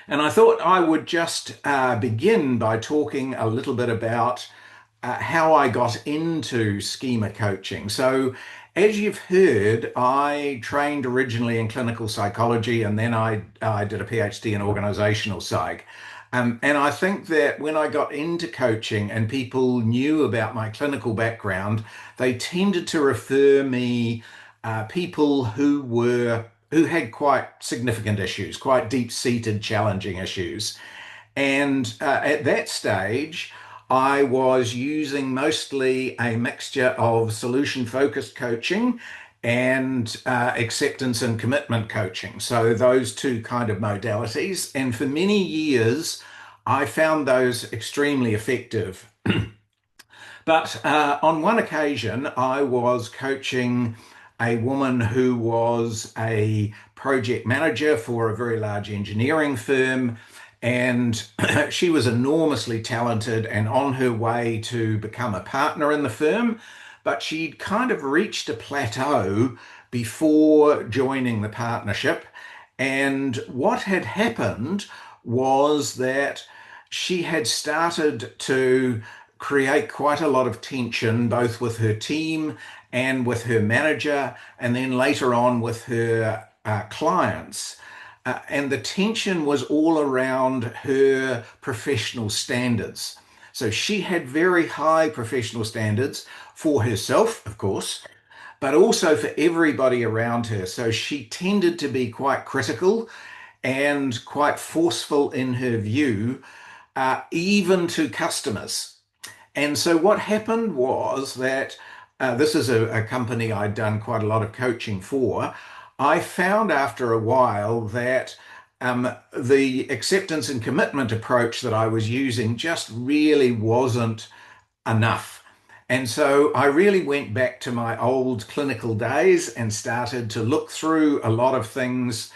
And I thought I would just begin by talking a little bit about how I got into schema coaching. So, as you've heard, I trained originally in clinical psychology and then I did a PhD in organizational psych. And I think that when I got into coaching and people knew about my clinical background, they tended to refer me people who had quite significant issues, quite deep-seated, challenging issues. And at that stage, I was using mostly a mixture of solution-focused coaching and acceptance and commitment coaching. So those two kind of modalities. And for many years, I found those extremely effective. But on one occasion, I was coaching a woman who was a project manager for a very large engineering firm. And she was enormously talented and on her way to become a partner in the firm. But she'd kind of reached a plateau before joining the partnership. And what had happened was that she had started to create quite a lot of tension, both with her team and with her manager, and then later on with her clients. And the tension was all around her professional standards. So she had very high professional standards for herself, of course, but also for everybody around her. So she tended to be quite critical and quite forceful in her view, even to customers. And so what happened was that this is a company I'd done quite a lot of coaching for. I found after a while that the acceptance and commitment approach that I was using just really wasn't enough. And so I really went back to my old clinical days and started to look through a lot of things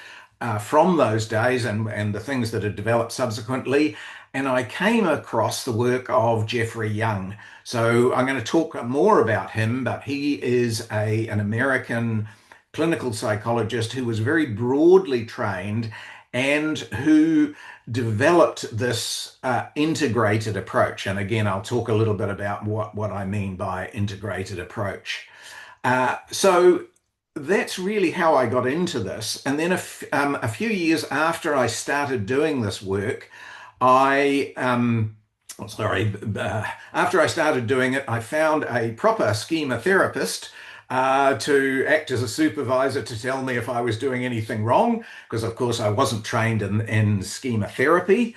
from those days and the things that had developed subsequently. And I came across the work of Jeffrey Young. So I'm going to talk more about him, but he is an American clinical psychologist who was very broadly trained and who developed this integrated approach. And again, I'll talk a little bit about what I mean by integrated approach. So that's really how I got into this. And then a few years after I started doing this work, I after I started doing it, I found a proper schema therapist to act as a supervisor to tell me if I was doing anything wrong, because of course I wasn't trained in schema therapy.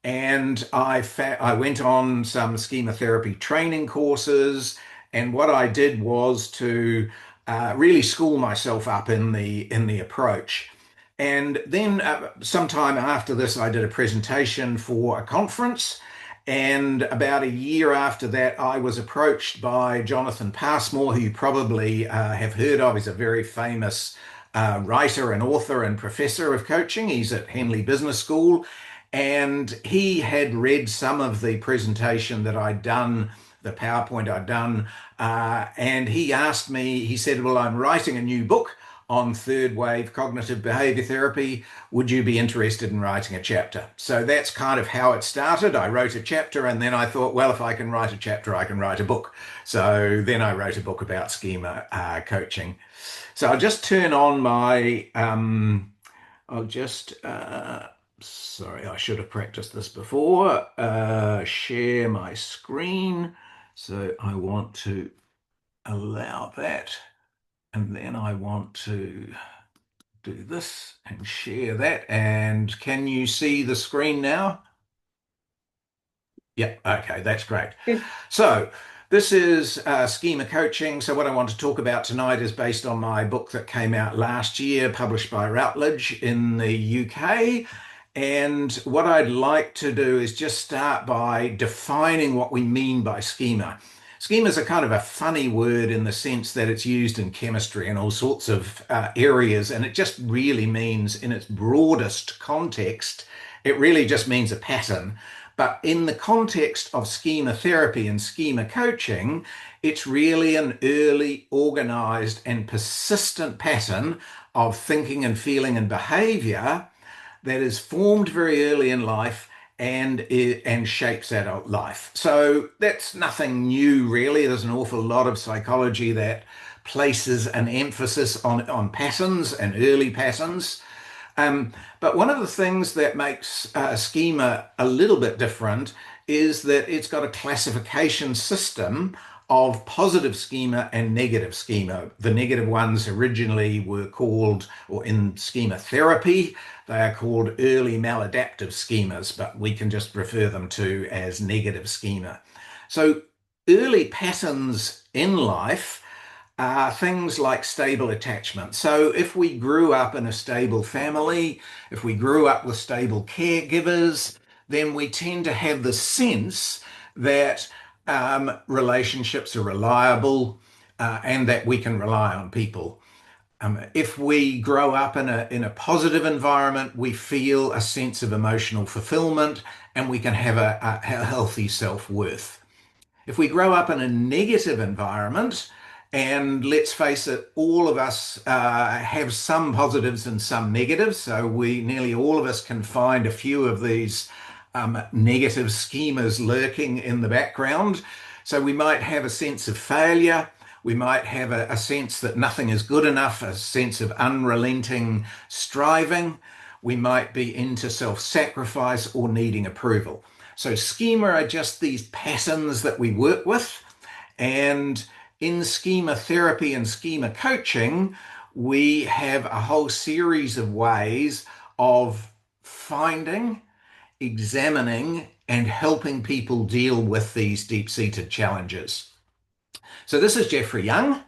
And I went on some schema therapy training courses, and what I did was to really school myself up in the approach. And then sometime after this, I did a presentation for a conference. And about a year after that, I was approached by Jonathan Passmore, who you probably have heard of. He's a very famous writer and author and professor of coaching. He's at Henley Business School. And he had read some of the presentation that I'd done, the PowerPoint I'd done. And he asked me, he said, well, I'm writing a new book on third wave cognitive behavior therapy. Would you be interested in writing a chapter? So that's kind of how it started. I wrote a chapter and then I thought, well, if I can write a chapter, I can write a book. So then I wrote a book about schema coaching. So I'll just turn on my, I'll just, sorry, I should have practiced this before, share my screen. So I want to allow that. And then I want to do this and share that. And can you see the screen now? Yeah, okay, that's great. Good. So this is schema coaching. So what I want to talk about tonight is based on my book that came out last year, published by Routledge in the UK. And what I'd like to do is just start by defining what we mean by schema. Schema is a kind of a funny word in the sense that it's used in chemistry and all sorts of areas, and it just really means, in its broadest context, it really just means a pattern. But in the context of schema therapy and schema coaching, it's really an early, organized, and persistent pattern of thinking and feeling and behavior that is formed very early in life and shapes adult life. So that's nothing new, really. There's an awful lot of psychology that places an emphasis on patterns and early patterns. But one of the things that makes schema a little bit different is that it's got a classification system of positive schema and negative schema. The negative ones originally were called, or in schema therapy, they are called early maladaptive schemas, but we can just refer them to as negative schema. So early patterns in life things like stable attachment. So if we grew up in a stable family, if we grew up with stable caregivers, then we tend to have the sense that relationships are reliable and that we can rely on people. If we grow up in a positive environment, we feel a sense of emotional fulfillment and we can have a healthy self-worth. If we grow up in a negative environment, and let's face it, all of us have some positives and some negatives. So nearly all of us can find a few of these negative schemas lurking in the background. So we might have a sense of failure. We might have a sense that nothing is good enough, a sense of unrelenting striving. We might be into self-sacrifice or needing approval. So schema are just these patterns that we work with. And in schema therapy and schema coaching, we have a whole series of ways of finding, examining, and helping people deal with these deep-seated challenges. So this is Jeffrey Young,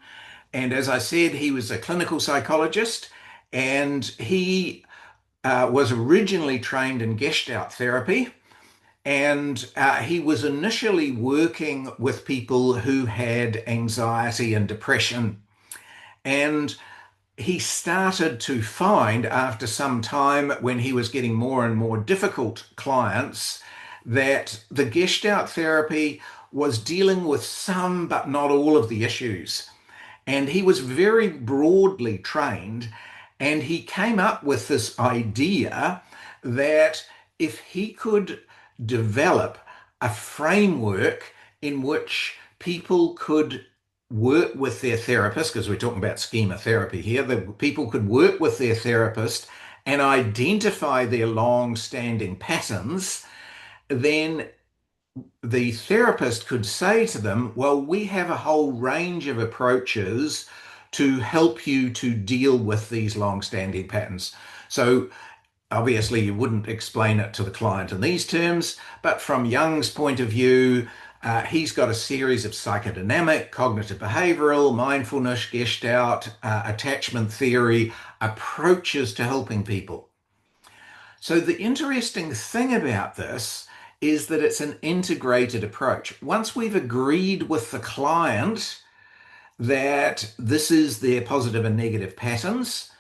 and as I said, he was a clinical psychologist, and he was originally trained in Gestalt therapy. And he was initially working with people who had anxiety and depression. And he started to find after some time, when he was getting more and more difficult clients, that the Gestalt therapy was dealing with some but not all of the issues. And he was very broadly trained, and he came up with this idea that if he could develop a framework in which people could work with their therapist, because we're talking about schema therapy here, that people could work with their therapist and identify their long-standing patterns, then the therapist could say to them, well, we have a whole range of approaches to help you to deal with these long-standing patterns. So obviously, you wouldn't explain it to the client in these terms, but from Jung's point of view, he's got a series of psychodynamic, cognitive behavioral, mindfulness, Gestalt, attachment theory approaches to helping people. So the interesting thing about this is that it's an integrated approach. Once we've agreed with the client that this is their positive and negative patterns,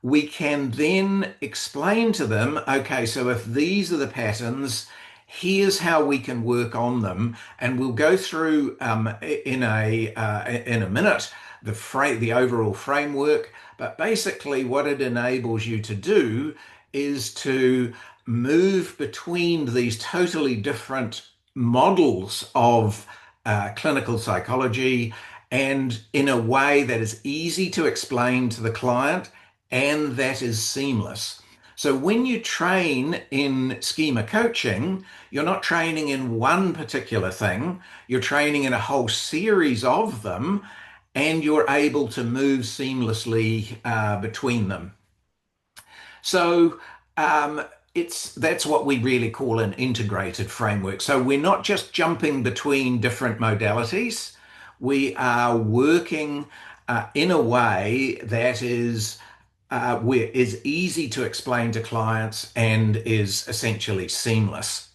we can then explain to them, okay, so if these are the patterns, here's how we can work on them. And we'll go through in a minute the overall framework. But basically what it enables you to do is to move between these totally different models of clinical psychology, and in a way that is easy to explain to the client and that is seamless. So when you train in schema coaching, you're not training in one particular thing, you're training in a whole series of them, and you're able to move seamlessly between them. So that's what we really call an integrated framework. So we're not just jumping between different modalities, we are working in a way that is easy to explain to clients and is essentially seamless.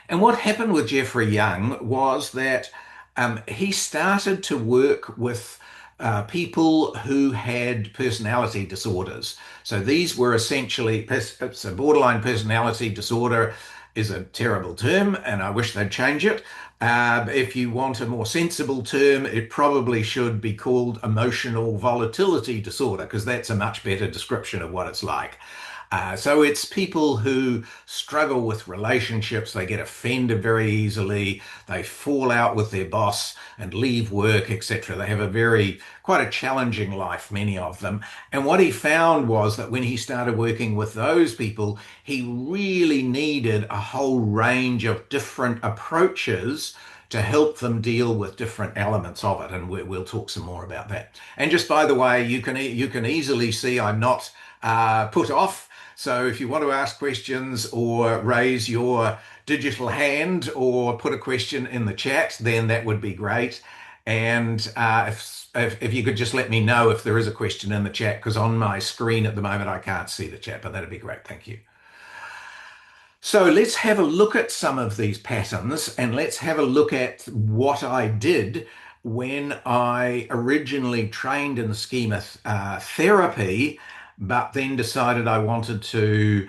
And what happened with Jeffrey Young was that he started to work with people who had personality disorders. So these were essentially, so borderline personality disorder is a terrible term, and I wish they'd change it. If you want a more sensible term, it probably should be called emotional volatility disorder, because that's a much better description of what it's like. So it's people who struggle with relationships, they get offended very easily, they fall out with their boss and leave work, etc. They have a quite a challenging life, many of them. And what he found was that when he started working with those people, he really needed a whole range of different approaches to help them deal with different elements of it. And we'll talk some more about that. And just by the way, you can easily see I'm not put off. So if you want to ask questions or raise your digital hand or put a question in the chat, then that would be great. And if you could just let me know if there is a question in the chat, because on my screen at the moment I can't see the chat, but that'd be great. Thank you. So let's have a look at some of these patterns and let's have a look at what I did when I originally trained in schema therapy, but then decided I wanted to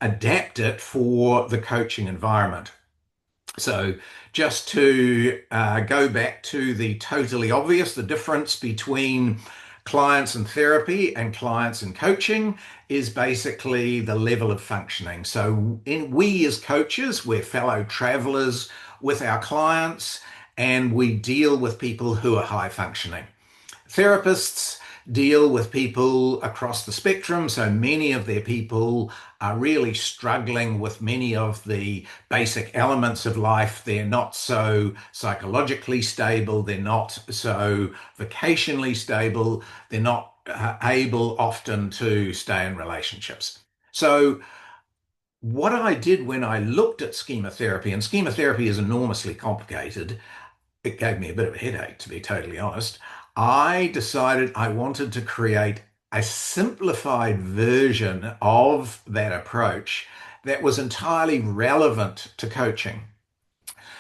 adapt it for the coaching environment. So just to go back to the totally obvious, the difference between clients in therapy and clients in coaching is basically the level of functioning. So we as coaches, we're fellow travelers with our clients and we deal with people who are high functioning. Therapists deal with people across the spectrum, so many of their people are really struggling with many of the basic elements of life. They're not so psychologically stable, they're not so vocationally stable, they're not able often to stay in relationships. So what I did when I looked at schema therapy, and schema therapy is enormously complicated, it gave me a bit of a headache, to be totally honest. I decided I wanted to create a simplified version of that approach that was entirely relevant to coaching.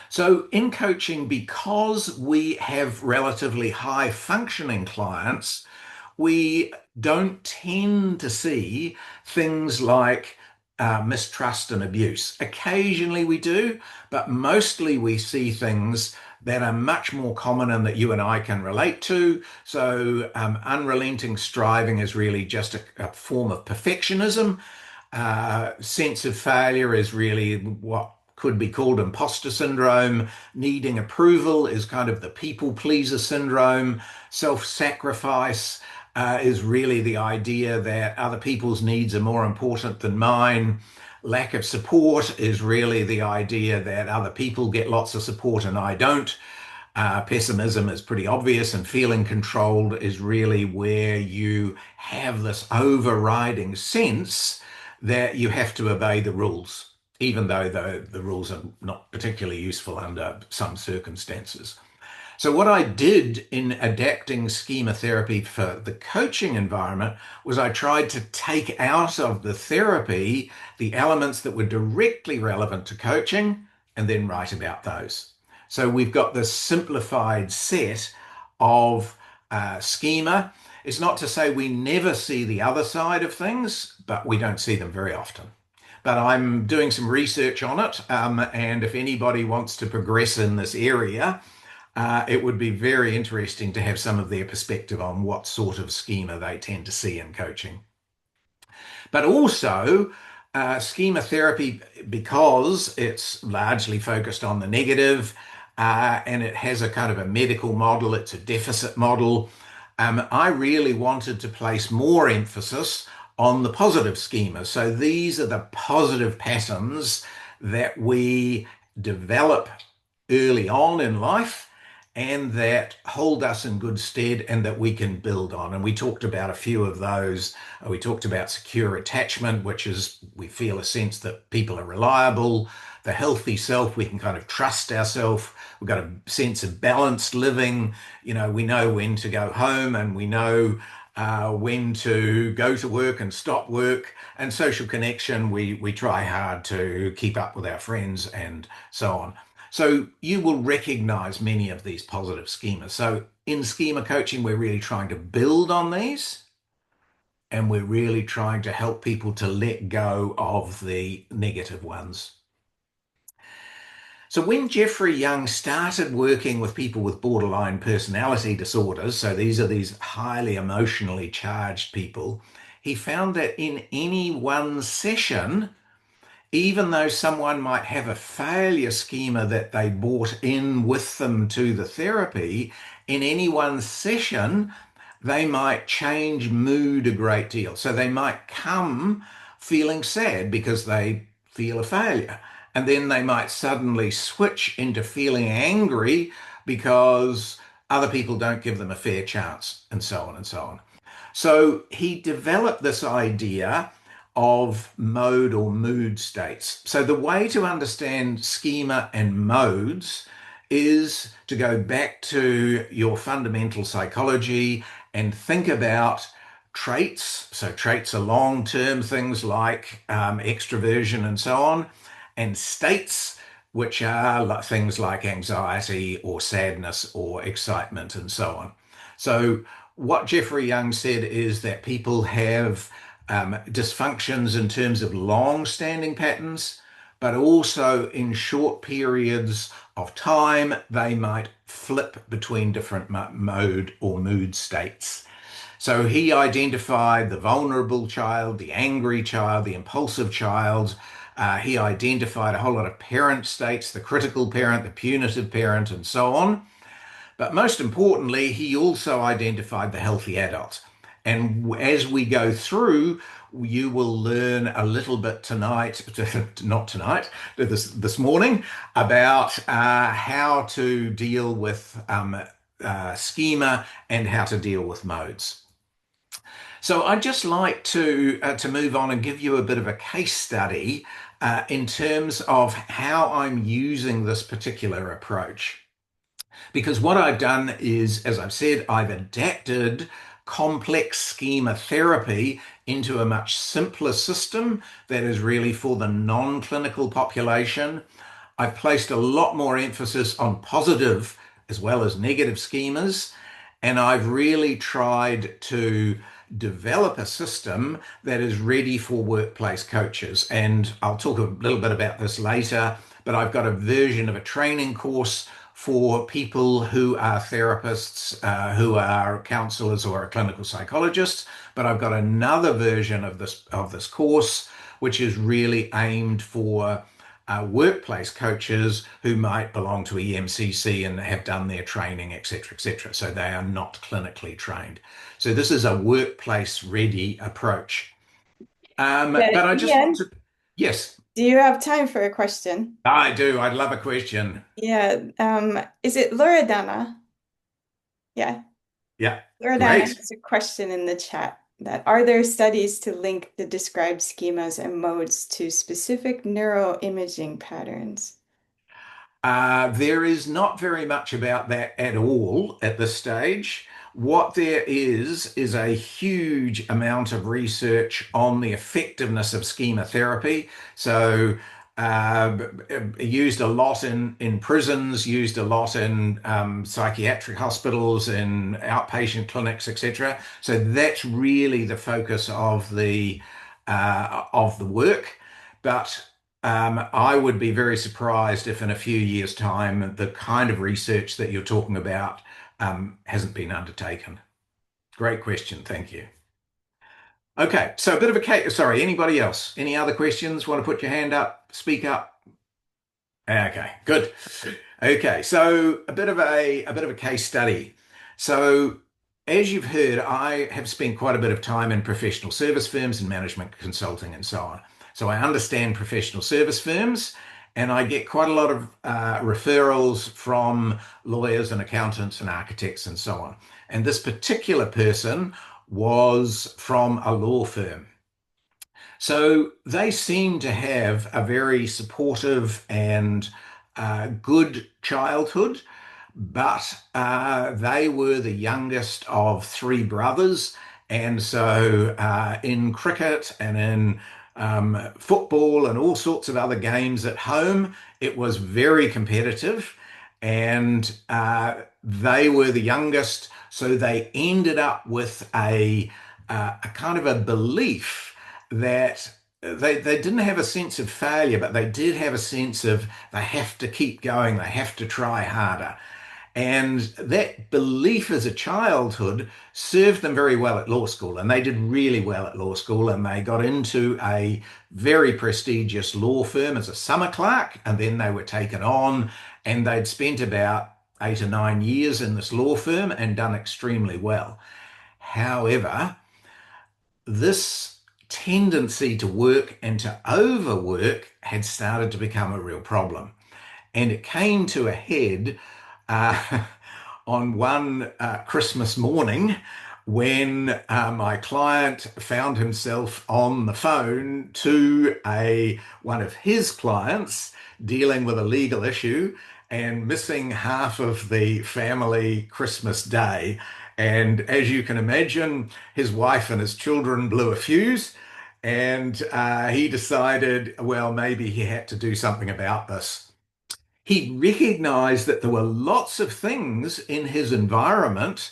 So, in coaching, because we have relatively high functioning clients, we don't tend to see things like mistrust and abuse. Occasionally we do, but mostly we see things that are much more common and that you and I can relate to. So unrelenting striving is really just a form of perfectionism. Sense of failure is really what could be called imposter syndrome. Needing approval is kind of the people pleaser syndrome. Self-sacrifice is really the idea that other people's needs are more important than mine. Lack of support is really the idea that other people get lots of support and I don't. Pessimism is pretty obvious, and feeling controlled is really where you have this overriding sense that you have to obey the rules, even though the rules are not particularly useful under some circumstances. So what I did in adapting schema therapy for the coaching environment was I tried to take out of the therapy the elements that were directly relevant to coaching and then write about those. So we've got this simplified set of schema. It's not to say we never see the other side of things, but we don't see them very often. But I'm doing some research on it, and if anybody wants to progress in this area, it would be very interesting to have some of their perspective on what sort of schema they tend to see in coaching. But also, schema therapy, because it's largely focused on the negative and it has a kind of a medical model, it's a deficit model. I really wanted to place more emphasis on the positive schema. So these are the positive patterns that we develop early on in life and that hold us in good stead and that we can build on. And we talked about a few of those. We talked about secure attachment, which is we feel a sense that people are reliable. The healthy self, we can kind of trust ourselves. We've got a sense of balanced living. You know, we know when to go home and we know when to go to work and stop work. And social connection, we try hard to keep up with our friends and so on. So you will recognize many of these positive schemas. So in schema coaching, we're really trying to build on these and we're really trying to help people to let go of the negative ones. So when Jeffrey Young started working with people with borderline personality disorders, so these are these highly emotionally charged people, he found that in any one session, even though someone might have a failure schema that they brought in with them to the therapy, in any one session, they might change mood a great deal. So they might come feeling sad because they feel a failure. And then they might suddenly switch into feeling angry because other people don't give them a fair chance, and so on and so on. So he developed this idea of mode or mood states. So the way to understand schema and modes is to go back to your fundamental psychology and think about traits. So traits are long-term things like extroversion and so on, and states, which are things like anxiety or sadness or excitement and so on. So what Jeffrey Young said is that people have dysfunctions in terms of long-standing patterns, but also in short periods of time, they might flip between different mode or mood states. So he identified the vulnerable child, the angry child, the impulsive child. He identified a whole lot of parent states, the critical parent, the punitive parent, and so on. But most importantly, he also identified the healthy adult. And as we go through, you will learn a little bit tonight, not tonight, this morning, about how to deal with schema and how to deal with modes. So I'd just like to move on and give you a bit of a case study in terms of how I'm using this particular approach. Because what I've done is, as I've said, I've adapted complex schema therapy into a much simpler system that is really for the non-clinical population. I've placed a lot more emphasis on positive as well as negative schemas, and I've really tried to develop a system that is ready for workplace coaches. And I'll talk a little bit about this later, but I've got a version of a training course for people who are therapists, who are counselors or clinical psychologists. But I've got another version of this course, which is really aimed for workplace coaches who might belong to EMCC and have done their training, etc., etc. So they are not clinically trained. So this is a workplace ready approach. Yeah, But I just want Ian, to, yes, do you have time for a question? I do. I'd love a question. Yeah, is it Loredana? Yeah, Yeah, Loredana great. has a question in the chat that are there studies to link the described schemas and modes to specific neuroimaging patterns? There is not very much about that at all at this stage. What there is a huge amount of research on the effectiveness of schema therapy. So, uh, used a lot in prisons, used a lot in psychiatric hospitals, in outpatient clinics, etc. So that's really the focus of the work. But I would be very surprised if in a few years' time, the kind of research that you're talking about hasn't been undertaken. Great question. Thank you. Okay, so a bit of a case. Sorry, anybody else? Any other questions? Want to put your hand up? Speak up. Okay, good. Okay, so a bit of a case study. So as you've heard, I have spent quite a bit of time in professional service firms and management consulting and so on. So I understand professional service firms, and I get quite a lot of referrals from lawyers and accountants and architects and so on. And this particular person was from a law firm. So they seem to have a very supportive and good childhood, but they were the youngest of three brothers. And so in cricket and in football and all sorts of other games at home, it was very competitive. And they were the youngest. So they ended up with a kind of a belief that they didn't have a sense of failure, but they did have a sense of they have to keep going, they have to try harder. And that belief as a childhood served them very well at law school. And they did really well at law school. And they got into a very prestigious law firm as a summer clerk. And then they were taken on, and they'd spent about 8 or 9 years in this law firm and done extremely well. However, this tendency to work and to overwork had started to become a real problem. And it came to a head uh, on one Christmas morning when my client found himself on the phone to one of his clients dealing with a legal issue and missing half of the family Christmas day. And as you can imagine, his wife and his children blew a fuse, and he decided, well, maybe he had to do something about this. He recognized that there were lots of things in his environment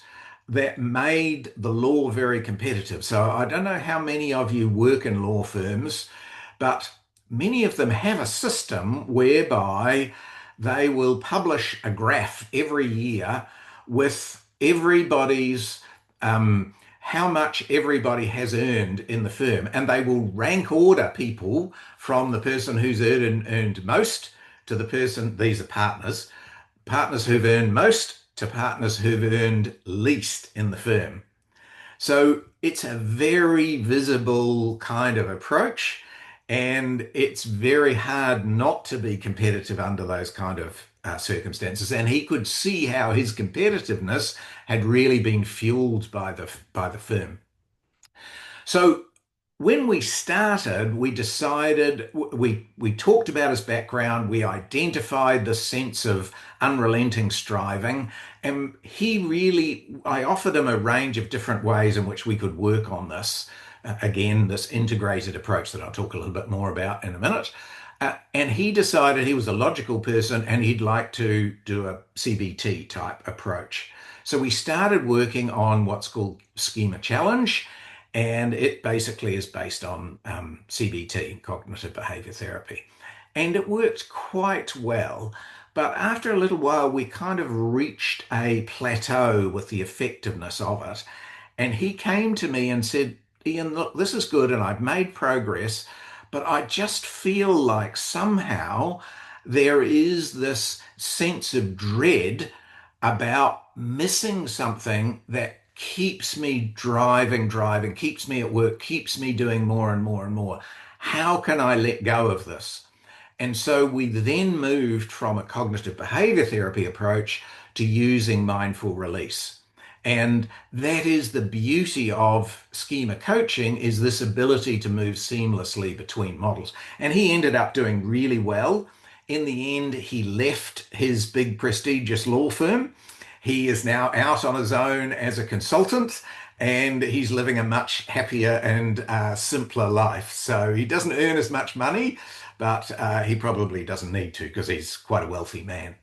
that made the law very competitive. So I don't know how many of you work in law firms, but many of them have a system whereby they will publish a graph every year with everybody's how much everybody has earned in the firm, and they will rank order people from the person who's earned most to the person, these are partners who've earned most to partners who've earned least in the firm. So it's a very visible kind of approach, and it's very hard not to be competitive under those kind of circumstances. And he could see how his competitiveness had really been fueled by the firm. So when we started, we decided we talked about his background, we identified the sense of unrelenting striving, and I offered him a range of different ways in which we could work on this. Again, this integrated approach that I'll talk a little bit more about in a minute. And he decided he was a logical person and he'd like to do a CBT type approach. So we started working on what's called Schema Challenge, and it basically is based on CBT, cognitive behaviour therapy. And it worked quite well. But after a little while, we kind of reached a plateau with the effectiveness of it. And he came to me and said, Iain, look, this is good and I've made progress, but I just feel like somehow there is this sense of dread about missing something that keeps me driving, keeps me at work, keeps me doing more and more and more. How can I let go of this? And so we then moved from a cognitive behavior therapy approach to using mindful release. And that is the beauty of schema coaching, is this ability to move seamlessly between models. And he ended up doing really well. In the end, he left his big prestigious law firm. He is now out on his own as a consultant, and he's living a much happier and simpler life. So he doesn't earn as much money, but he probably doesn't need to because he's quite a wealthy man.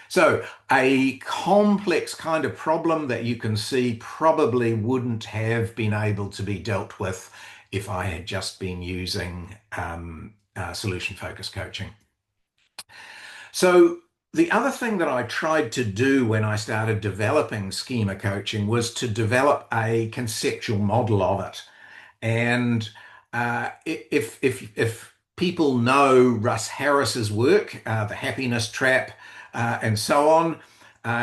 So a complex kind of problem that you can see probably wouldn't have been able to be dealt with if I had just been using solution-focused coaching. So the other thing that I tried to do when I started developing schema coaching was to develop a conceptual model of it. And if people know Russ Harris's work, The Happiness Trap, and so on,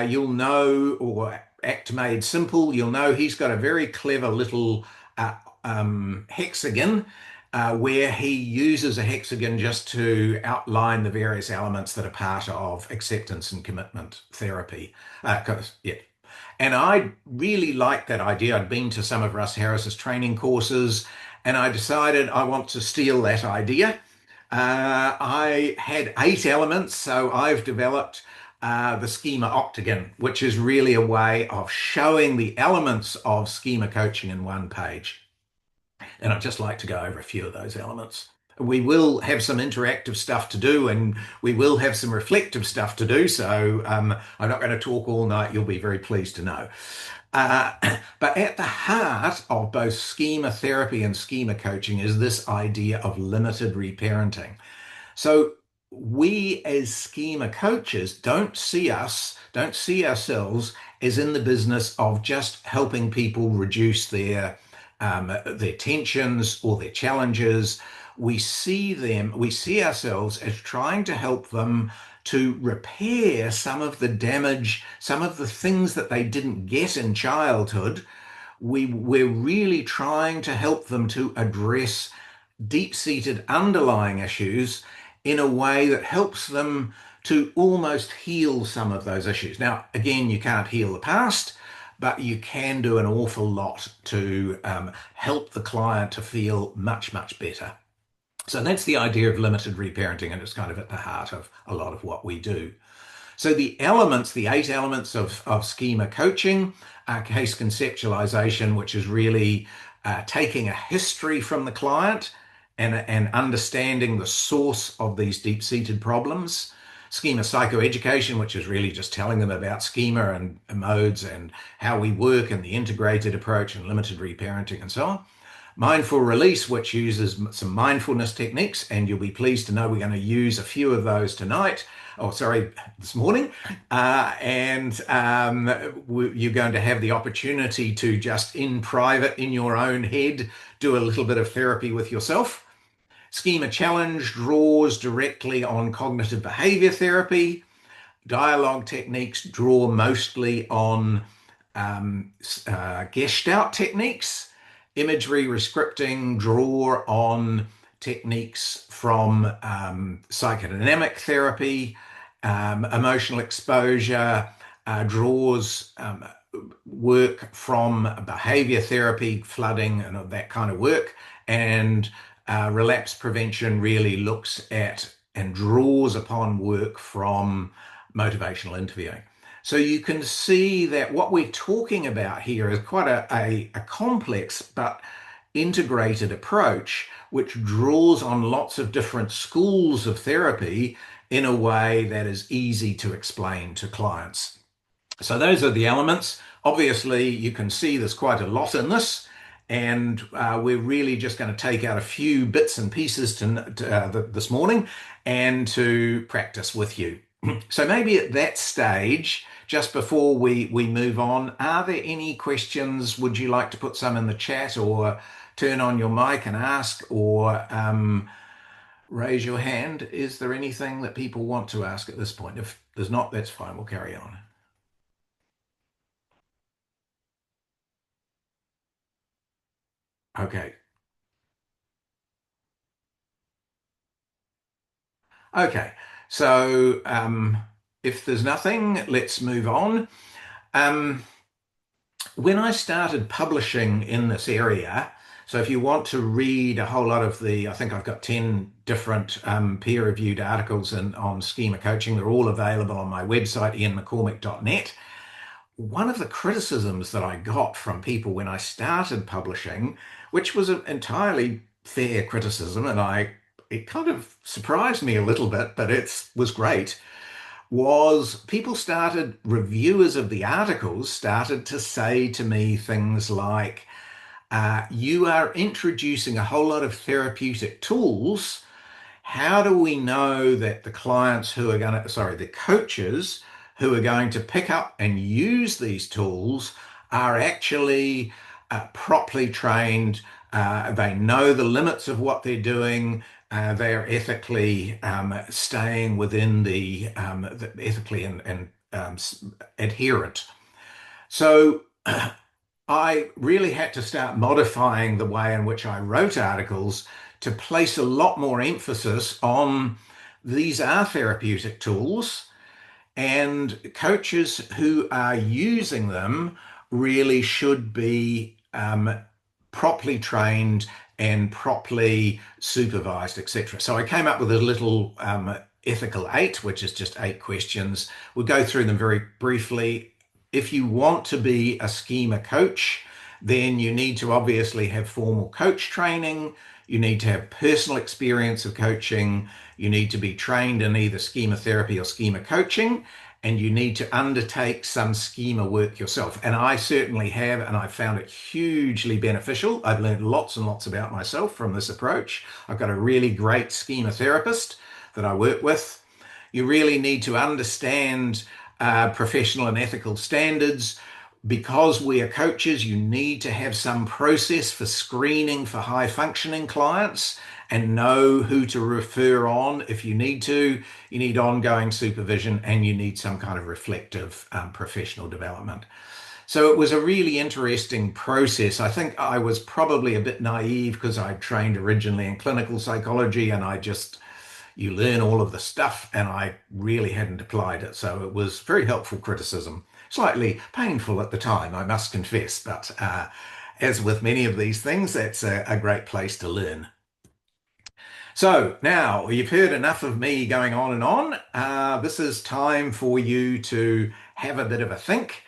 you'll know, or Act Made Simple, you'll know he's got a very clever little hexagon where he uses a hexagon just to outline the various elements that are part of acceptance and commitment therapy. Yeah. And I really liked that idea. I'd been to some of Russ Harris's training courses, and I decided I want to steal that idea. I had 8 elements, so I've developed the schema octagon, which is really a way of showing the elements of schema coaching in one page. And I'd just like to go over a few of those elements. We will have some interactive stuff to do, and we will have some reflective stuff to do. So I'm not going to talk all night. You'll be very pleased to know. But at the heart of both schema therapy and schema coaching is this idea of limited reparenting. So we as schema coaches don't see ourselves as in the business of just helping people reduce their tensions or their challenges. We see ourselves as trying to help them to repair some of the damage, some of the things that they didn't get in childhood. We're really trying to help them to address deep-seated underlying issues in a way that helps them to almost heal some of those issues. Now, again, you can't heal the past, but you can do an awful lot to help the client to feel much, much better. So that's the idea of limited reparenting, and it's kind of at the heart of a lot of what we do. So the 8 elements of schema coaching are case conceptualization, which is really taking a history from the client and understanding the source of these deep-seated problems. Schema psychoeducation, which is really just telling them about schema and modes and how we work and the integrated approach and limited reparenting and so on. Mindful release, which uses some mindfulness techniques, and you'll be pleased to know we're going to use a few of those tonight. Oh, sorry, this morning. You're going to have the opportunity to just in private, in your own head, do a little bit of therapy with yourself. Schema challenge draws directly on cognitive behavior therapy. Dialogue techniques draw mostly on Gestalt techniques. Imagery rescripting draw on techniques from psychodynamic therapy. Emotional exposure draws work from behavior therapy, flooding, and that kind of work. And relapse prevention really looks at and draws upon work from motivational interviewing. So you can see that what we're talking about here is quite a complex but integrated approach, which draws on lots of different schools of therapy in a way that is easy to explain to clients. So those are the elements. Obviously, you can see there's quite a lot in this, and we're really just going to take out a few bits and pieces this morning and to practice with you. So maybe at that stage, just before we move on, are there any questions? Would you like to put some in the chat or turn on your mic and ask, or raise your hand? Is there anything that people want to ask at this point? If there's not, that's fine. We'll carry on. Okay. Okay. So if there's nothing, let's move on. Um, when I started publishing in this area, so if you want to read a whole lot of I think I've got 10 different peer-reviewed articles on schema coaching. They're all available on my website, iainmccormick.net. One of the criticisms that I got from people when I started publishing, which was an entirely fair criticism, and it kind of surprised me a little bit, but it was great, was reviewers of the articles started to say to me things like, you are introducing a whole lot of therapeutic tools. How do we know that the coaches who are going to pick up and use these tools are actually properly trained? They know the limits of what they're doing. They are ethically staying within the ethically and adherent. So I really had to start modifying the way in which I wrote articles to place a lot more emphasis on these are therapeutic tools, and coaches who are using them really should be properly trained and properly supervised, etc. So I came up with a little ethical 8, which is just 8 questions. We'll go through them very briefly. If you want to be a schema coach, then you need to obviously have formal coach training. You need to have personal experience of coaching. You need to be trained in either schema therapy or schema coaching, and you need to undertake some schema work yourself. And I certainly have, and I found it hugely beneficial. I've learned lots and lots about myself from this approach. I've got a really great schema therapist that I work with. You really need to understand professional and ethical standards. Because we are coaches, you need to have some process for screening for high functioning clients and know who to refer on if you need to. You need ongoing supervision and you need some kind of reflective professional development. So it was a really interesting process. I think I was probably a bit naive because I trained originally in clinical psychology and you learn all of the stuff and I really hadn't applied it. So it was very helpful criticism. Slightly painful at the time, I must confess, but as with many of these things, that's a great place to learn. So now you've heard enough of me going on and on. This is time for you to have a bit of a think.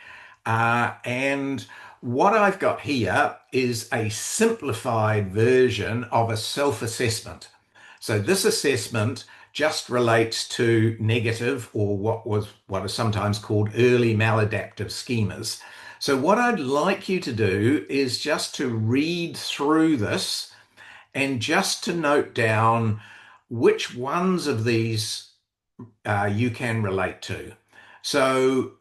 And what I've got here is a simplified version of a self-assessment. So this assessment just relates to negative or what is sometimes called early maladaptive schemas. So what I'd like you to do is just to read through this and just to note down which ones of these you can relate to. So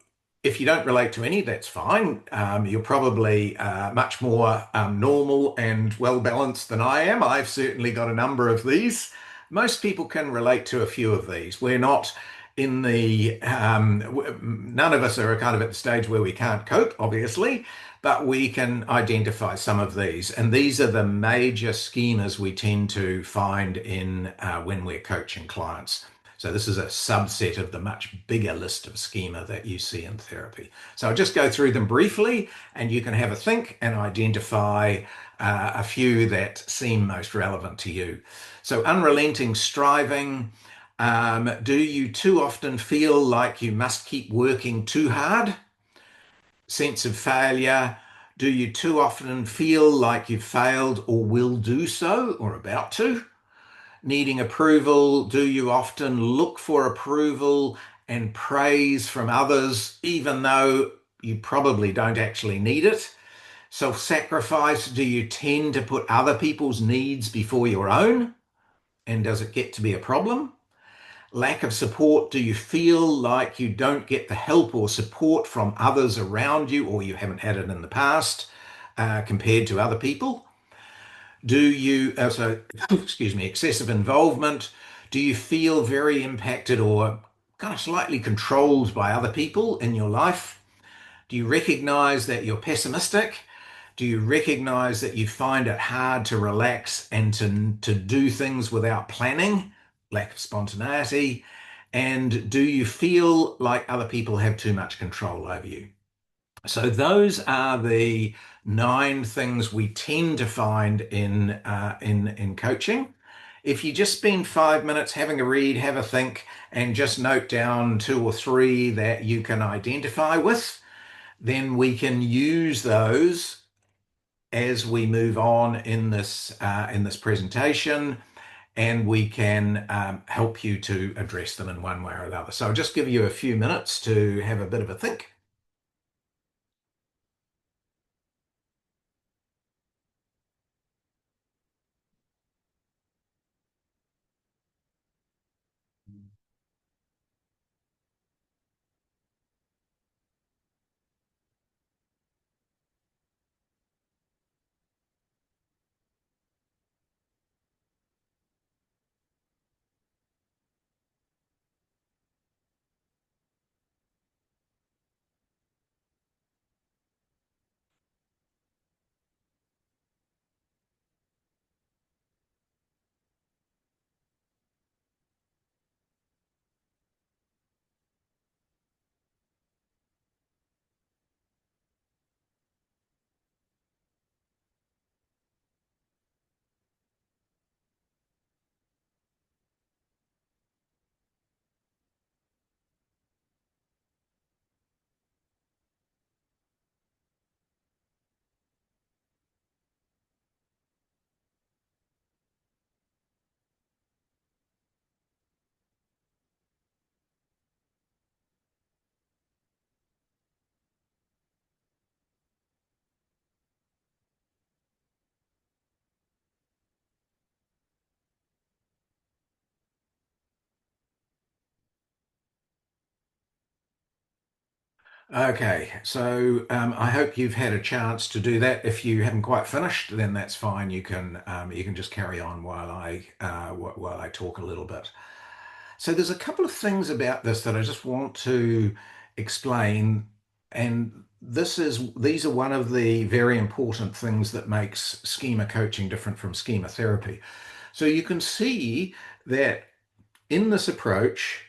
if you don't relate to any, that's fine. You're probably much more normal and well balanced than I am. I've certainly got a number of these. Most people can relate to a few of these. We're not in none of us are kind of at the stage where we can't cope, obviously, but we can identify some of these. And these are the major schemas we tend to find in when we're coaching clients. So this is a subset of the much bigger list of schema that you see in therapy. So I'll just go through them briefly and you can have a think and identify a few that seem most relevant to you. So unrelenting striving. Do you too often feel like you must keep working too hard? Sense of failure. Do you too often feel like you've failed or will do so or about to? Needing approval, do you often look for approval and praise from others, even though you probably don't actually need it? Self sacrifice, do you tend to put other people's needs before your own? And does it get to be a problem? Lack of support, do you feel like you don't get the help or support from others around you, or you haven't had it in the past compared to other people? Do you, excuse me, excessive involvement? Do you feel very impacted or kind of slightly controlled by other people in your life? Do you recognize that you're pessimistic? Do you recognize that you find it hard to relax and to do things without planning? Lack of spontaneity? And do you feel like other people have too much control over you? So those are the 9 things we tend to find in coaching. If you just spend 5 minutes having a read, have a think, and just note down 2 or 3 that you can identify with, then we can use those as we move on in this presentation, and we can help you to address them in one way or another. So I'll just give you a few minutes to have a bit of a think. Okay, so I hope you've had a chance to do that. If you haven't quite finished, then that's fine. You can just carry on while while I talk a little bit. So there's a couple of things about this that I just want to explain, and these are one of the very important things that makes schema coaching different from schema therapy. So you can see that in this approach,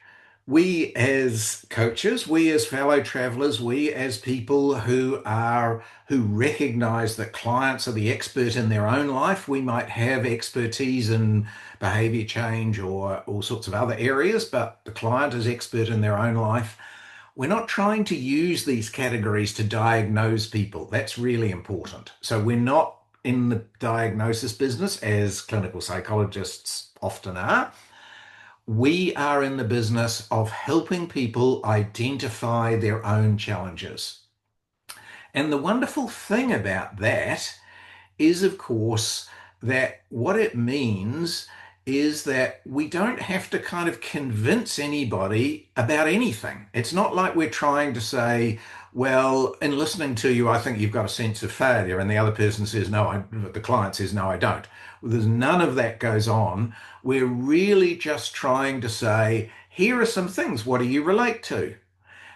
we as coaches, we as fellow travelers, we as people who recognize that clients are the expert in their own life, we might have expertise in behavior change or all sorts of other areas, but the client is expert in their own life. We're not trying to use these categories to diagnose people. That's really important. So we're not in the diagnosis business as clinical psychologists often are. We are in the business of helping people identify their own challenges. And the wonderful thing about that is, of course, that what it means is that we don't have to kind of convince anybody about anything. It's not like we're trying to say, well, in listening to you, I think you've got a sense of failure. And the other person says, no, the client says, no, I don't. Well, there's none of that goes on. We're really just trying to say, here are some things. What do you relate to?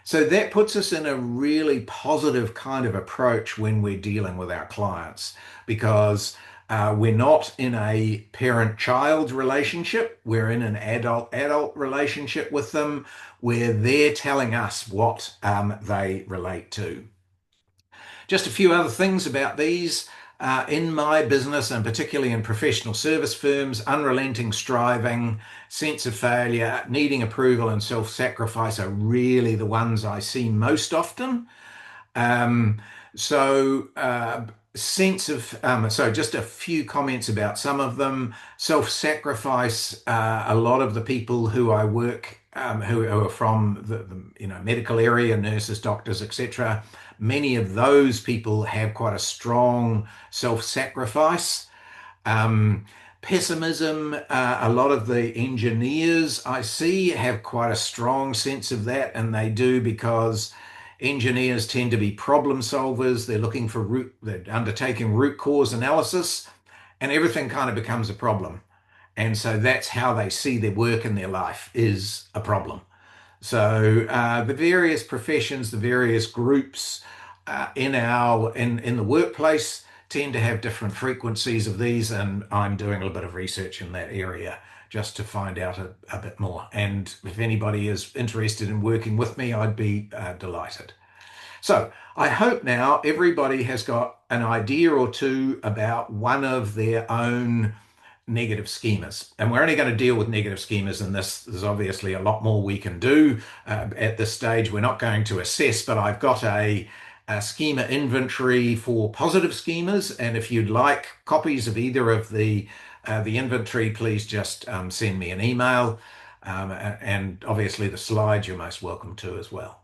So that puts us in a really positive kind of approach when we're dealing with our clients because we're not in a parent-child relationship. We're in an adult-adult relationship with them where they're telling us what they relate to. Just a few other things about these. In my business, and particularly in professional service firms, unrelenting striving, sense of failure, needing approval, and self sacrifice are really the ones I see most often. Um, so, so just a few comments about some of them. Self sacrifice, a lot of the people who I work who are from the medical area, nurses, doctors, etc. Many of those people have quite a strong self-sacrifice. Um, Pessimism, a lot of the engineers I see have quite a strong sense of that, and they do because engineers tend to be problem solvers. They're undertaking root cause analysis, and everything kind of becomes a problem. And so that's how they see their work in their life is a problem. So the various professions, the various groups in the workplace tend to have different frequencies of these, and I'm doing a little bit of research in that area just to find out a bit more. And if anybody is interested in working with me, I'd be delighted. So I hope now everybody has got an idea or two about one of their own negative schemas. And we're only going to deal with negative schemas in this. There's obviously a lot more we can do at this stage. We're not going to assess, but I've got a schema inventory for positive schemas. And if you'd like copies of either of the inventory, please just send me an email. And obviously the slides you're most welcome to as well.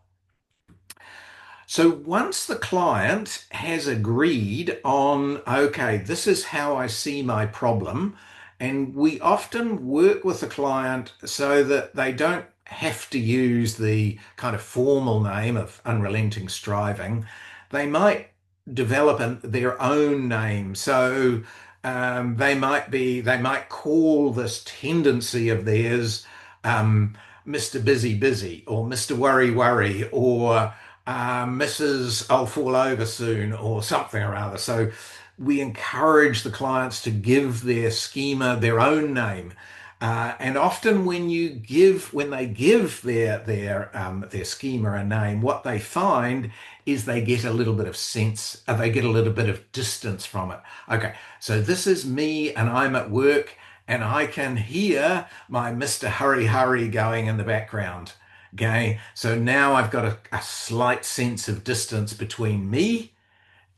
So once the client has agreed on, okay, this is how I see my problem, and we often work with the client so that they don't have to use the kind of formal name of unrelenting striving. They might develop their own name. So they might call this tendency of theirs Mr. Busy Busy or Mr. Worry Worry or Mrs. I'll fall over soon or something or other. So we encourage the clients to give their schema their own name. And often when they give their schema a name, what they find is they get a little bit of sense, they get a little bit of distance from it. Okay, so this is me and I'm at work and I can hear my Mr. Hurry Hurry going in the background. Okay, so now I've got a slight sense of distance between me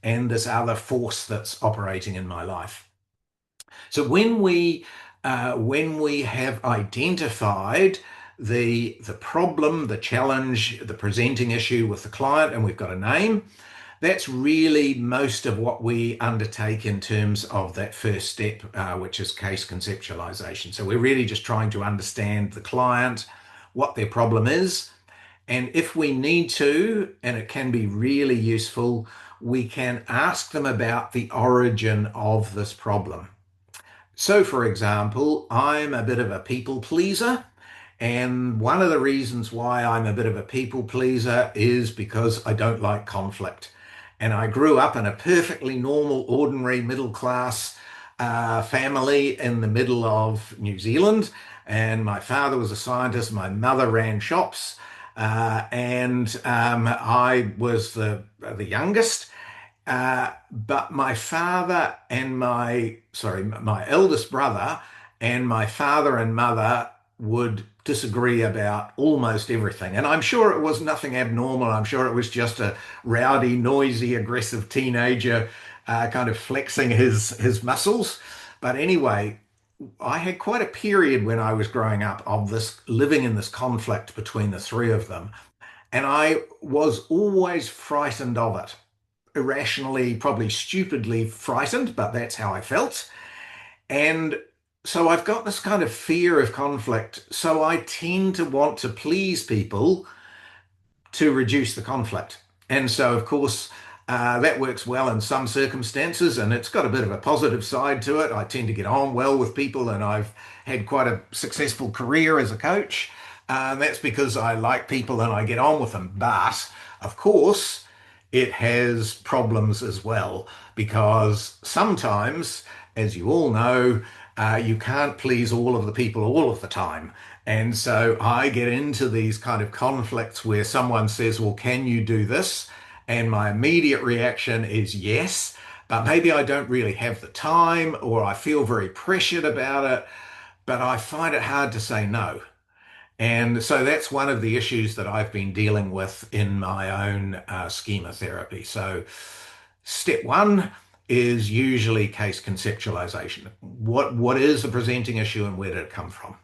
and this other force that's operating in my life. So when we have identified the problem, the challenge, the presenting issue with the client, and we've got a name, that's really most of what we undertake in terms of that first step, which is case conceptualization. So we're really just trying to understand the client, what their problem is, And if we need to, and it can be really useful, we can ask them about the origin of this problem. So, for example, I'm a bit of a people pleaser. And one of the reasons why I'm a bit of a people pleaser is because I don't like conflict. And I grew up in a perfectly normal, ordinary, middle class family in the middle of New Zealand. And my father was a scientist, my mother ran shops, and I was the youngest. But my father and my eldest brother and my father and mother would disagree about almost everything. And I'm sure it was nothing abnormal. I'm sure it was just a rowdy, noisy, aggressive teenager kind of flexing his muscles. But anyway, I had quite a period when I was growing up of this living in this conflict between the three of them. And I was always frightened of it, irrationally, probably stupidly frightened, but that's how I felt. And so I've got this kind of fear of conflict. So I tend to want to please people to reduce the conflict. And so, of course, that works well in some circumstances, and it's got a bit of a positive side to it. I tend to get on well with people, and I've had quite a successful career as a coach. That's because I like people and I get on with them. But of course, it has problems as well because sometimes, as you all know, you can't please all of the people all of the time. And so I get into these kind of conflicts where someone says, well, can you do this? And my immediate reaction is yes, but maybe I don't really have the time or I feel very pressured about it, but I find it hard to say no. And so that's one of the issues that I've been dealing with in my own schema therapy. So, step one is usually case conceptualization. What is the presenting issue and where did it come from?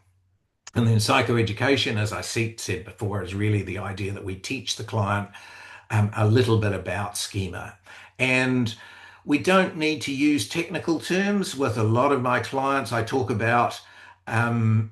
And then psychoeducation, as I said before, is really the idea that we teach the client a little bit about schema. And we don't need to use technical terms. With a lot of my clients, I talk about um,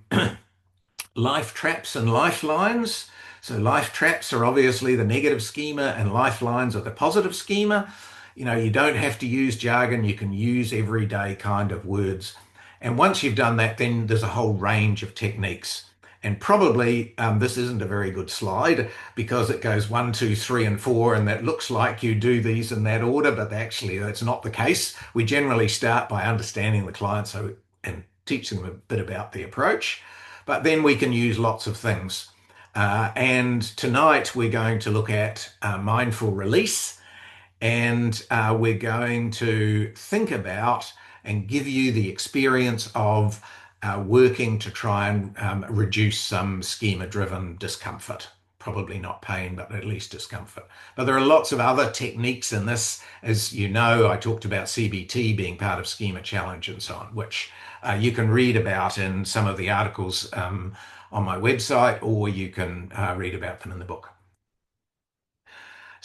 life traps and lifelines. So life traps are obviously the negative schema and lifelines are the positive schema. You know, you don't have to use jargon, you can use everyday kind of words. And once you've done that, then there's a whole range of techniques. And probably this isn't a very good slide because it goes one, two, three, and four, and that looks like you do these in that order, but actually that's not the case. We generally start by understanding the client and teaching them a bit about the approach. But then we can use lots of things. And tonight we're going to look at mindful release and we're going to think about and give you the experience of working to try and reduce some schema-driven discomfort. Probably not pain, but at least discomfort. But there are lots of other techniques in this. As you know, I talked about CBT being part of Schema Challenge and so on, which you can read about in some of the articles on my website, or you can read about them in the book.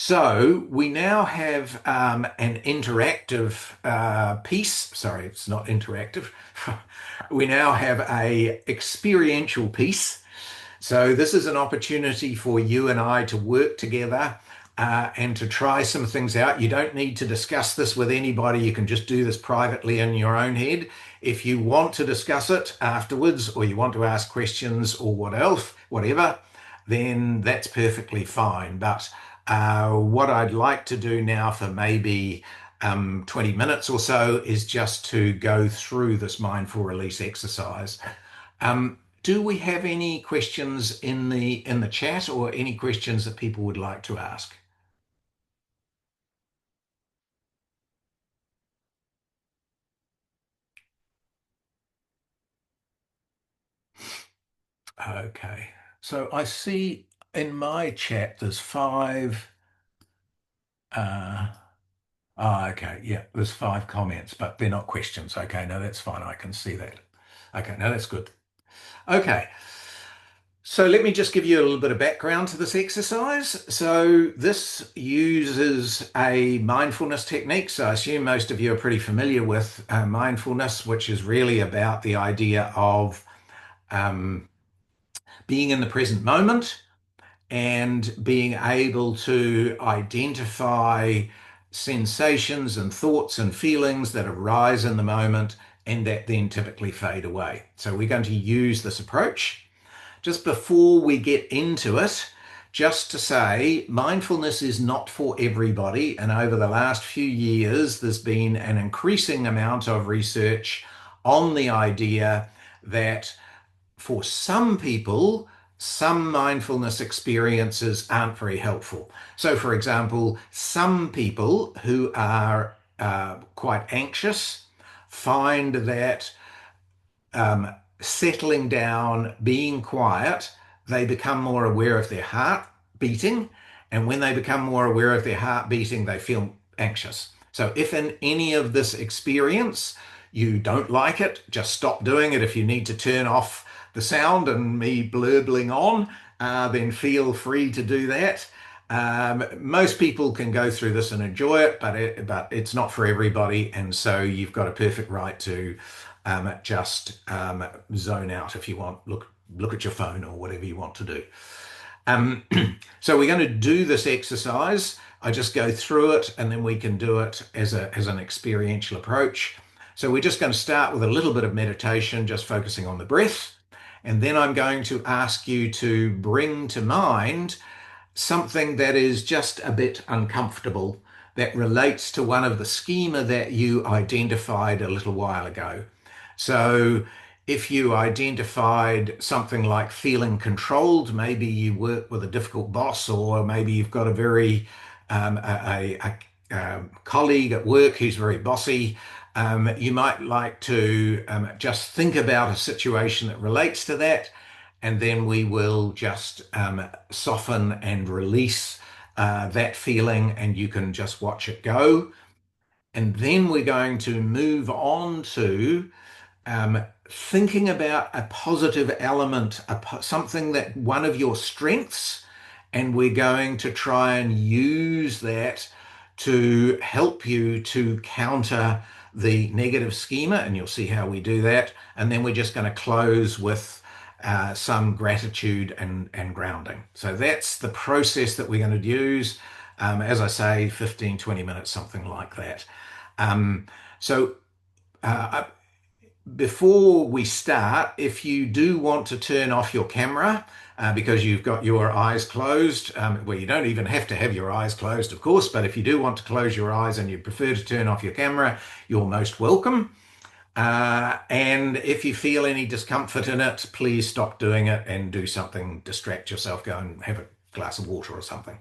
So we now have an interactive piece. Sorry, it's not interactive. We now have a experiential piece. So this is an opportunity for you and I to work together and to try some things out. You don't need to discuss this with anybody. You can just do this privately in your own head. If you want to discuss it afterwards, or you want to ask questions or whatever, then that's perfectly fine. But what I'd like to do now for maybe 20 minutes or so is just to go through this mindful release exercise. Do we have any questions in the chat or any questions that people would like to ask? Okay. So I see in my chat there's five. Uh, okay, yeah, there's five comments, but they're not questions. Okay, no, that's fine. I can see that. Okay, no, that's good. Okay. So let me just give you a little bit of background to this exercise. So this uses a mindfulness technique. So I assume most of you are pretty familiar with mindfulness, which is really about the idea of um, being in the present moment and being able to identify sensations and thoughts and feelings that arise in the moment and that then typically fade away. So we're going to use this approach. Just before we get into it, just to say, mindfulness is not for everybody. And over the last few years, there's been an increasing amount of research on the idea that for some people, some mindfulness experiences aren't very helpful. So, for example, some people who are quite anxious find that um, settling down, being quiet, they become more aware of their heart beating. And when they become more aware of their heart beating, they feel anxious. So, if in any of this experience you don't like it, just stop doing it. If you need to turn off the sound and me blurbling on, then feel free to do that. Most people can go through this and enjoy it, but it's not for everybody, and so you've got a perfect right to just zone out if you want. Look at your phone or whatever you want to do. Um, so we're going to do this exercise. I just go through it, and then we can do it as an experiential approach. So we're just going to start with a little bit of meditation, just focusing on the breath. And then I'm going to ask you to bring to mind something that is just a bit uncomfortable that relates to one of the schema that you identified a little while ago. So if you identified something like feeling controlled, maybe you work with a difficult boss, or maybe you've got a very colleague at work who's very bossy. You might like to just think about a situation that relates to that, and then we will just soften and release that feeling, and you can just watch it go. And then we're going to move on to thinking about a positive element, something that one of your strengths, and we're going to try and use that to help you to counter the negative schema, and you'll see how we do that. And then we're just going to close with some gratitude and grounding. So that's the process that we're going to use. As I say, 15, 20 minutes, something like that. Um, so uh, Before we start, if you do want to turn off your camera because you've got your eyes closed, well, you don't even have to have your eyes closed, of course, but if you do want to close your eyes and you prefer to turn off your camera, you're most welcome. And if you feel any discomfort in it, please stop doing it and do something, distract yourself, go and have a glass of water or something.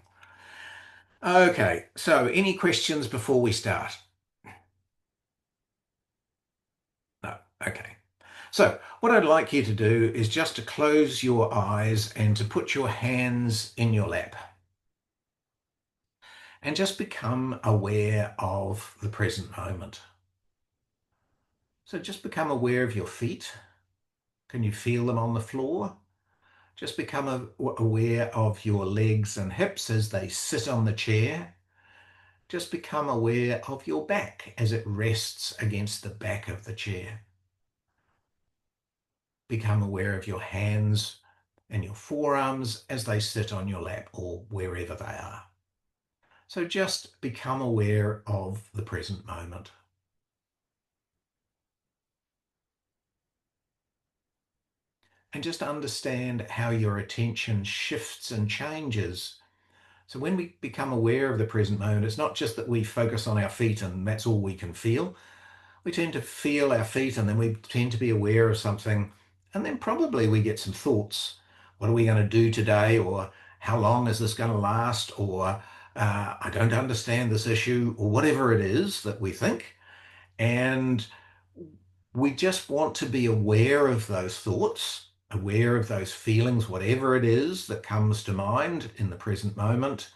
Okay, so any questions before we start? No, okay. So, what I'd like you to do is just to close your eyes and to put your hands in your lap and just become aware of the present moment. So, just become aware of your feet. Can you feel them on the floor? Just become aware of your legs and hips as they sit on the chair. Just become aware of your back as it rests against the back of the chair. Become aware of your hands and your forearms as they sit on your lap or wherever they are. So just become aware of the present moment. And just understand how your attention shifts and changes. So when we become aware of the present moment, it's not just that we focus on our feet and that's all we can feel. We tend to feel our feet, and then we tend to be aware of something, and then probably we get some thoughts. What are we going to do today? Or how long is this going to last? Or I don't understand this issue, or whatever it is that we think. And we just want to be aware of those thoughts, aware of those feelings, whatever it is that comes to mind in the present moment.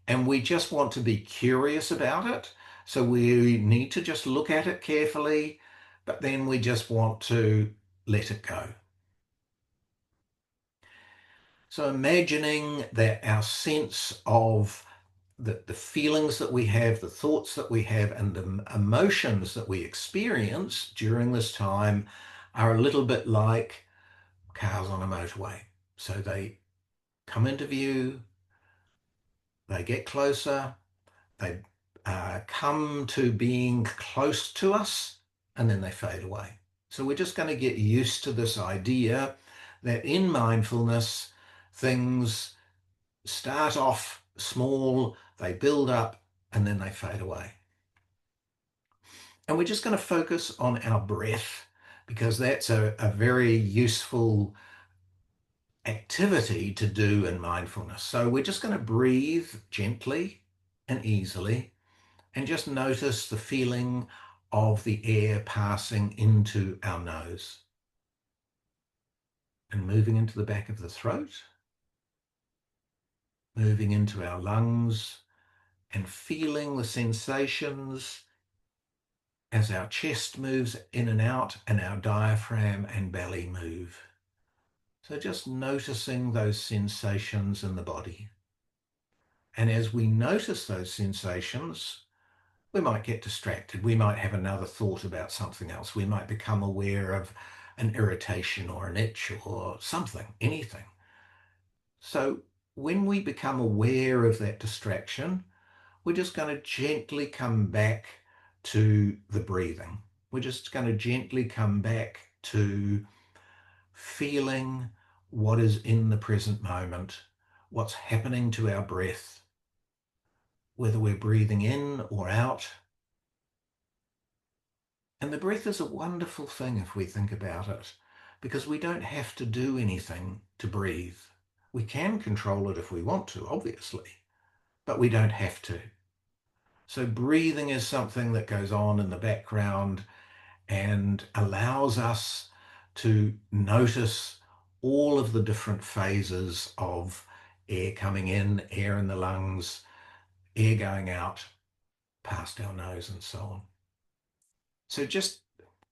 And we just want to be curious about it. So we need to just look at it carefully, but then we just want to let it go. So imagining that our sense of the feelings that we have, the thoughts that we have, and the emotions that we experience during this time are a little bit like cars on a motorway. So they come into view, they get closer, they come to being close to us, and then they fade away. So we're just going to get used to this idea that in mindfulness, things start off small, they build up, and then they fade away. And we're just going to focus on our breath because that's a very useful activity to do in mindfulness. So we're just going to breathe gently and easily and just notice the feeling of the air passing into our nose and moving into the back of the throat, moving into our lungs, and feeling the sensations as our chest moves in and out and our diaphragm and belly move. So just noticing those sensations in the body. And as we notice those sensations, we might get distracted. We might have another thought about something else. We might become aware of an irritation or an itch or something, anything. So when we become aware of that distraction, we're just going to gently come back to the breathing. We're just going to gently come back to feeling what is in the present moment, what's happening to our breath, whether we're breathing in or out. And the breath is a wonderful thing if we think about it, because we don't have to do anything to breathe. We can control it if we want to, obviously, but we don't have to. So breathing is something that goes on in the background and allows us to notice all of the different phases of air coming in, air in the lungs, air going out past our nose and so on. So just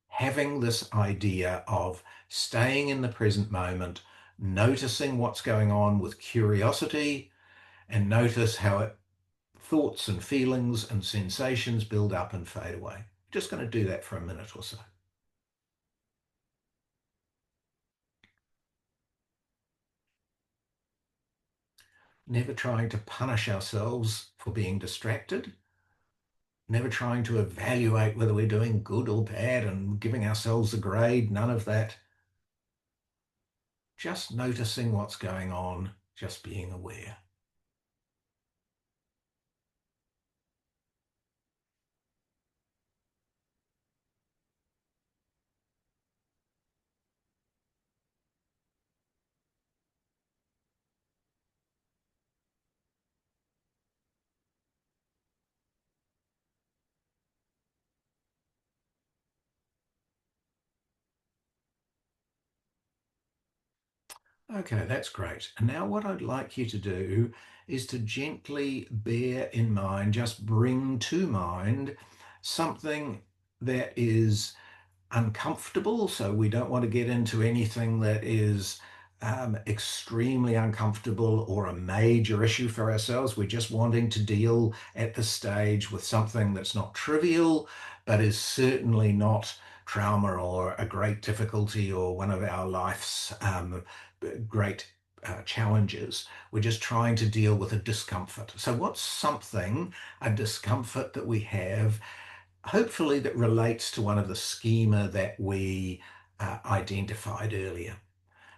having this idea of staying in the present moment, noticing what's going on with curiosity, and notice how thoughts and feelings and sensations build up and fade away. Just going to do that for a minute or so. Never trying to punish ourselves for being distracted, never trying to evaluate whether we're doing good or bad and giving ourselves a grade, none of that. Just noticing what's going on, just being aware. Okay, that's great. And now what I'd like you to do is to gently bear in mind, just bring to mind something that is uncomfortable. So we don't want to get into anything that is extremely uncomfortable or a major issue for ourselves. We're just wanting to deal at this stage with something that's not trivial, but is certainly not trauma or a great difficulty or one of our life's great challenges. We're just trying to deal with a discomfort. So what's something, a discomfort that we have hopefully that relates to one of the schema that we identified earlier.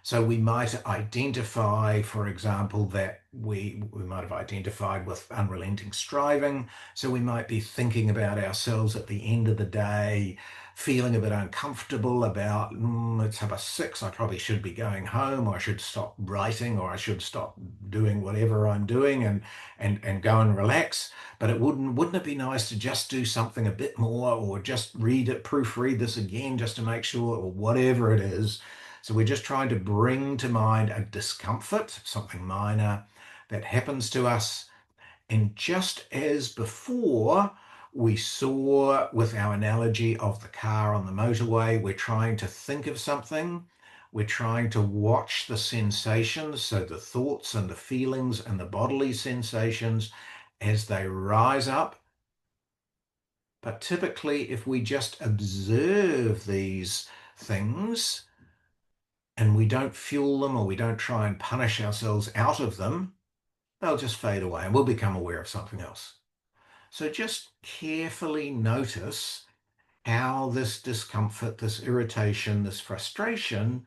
So we might identify, for example, that we might have identified with unrelenting striving. So we might be thinking about ourselves at the end of the day, feeling a bit uncomfortable about, let's have a six, I probably should be going home, or I should stop writing, or I should stop doing whatever I'm doing and go and relax. But wouldn't it be nice to just do something a bit more, or just read it, proofread this again just to make sure, or whatever it is. So we're just trying to bring to mind a discomfort, something minor that happens to us. And just as before, we saw with our analogy of the car on the motorway, we're trying to think of something. We're trying to watch the sensations, so the thoughts and the feelings and the bodily sensations as they rise up. But typically, if we just observe these things, and we don't fuel them or we don't try and punish ourselves out of them, they'll just fade away and we'll become aware of something else. So just carefully notice how this discomfort, this irritation, this frustration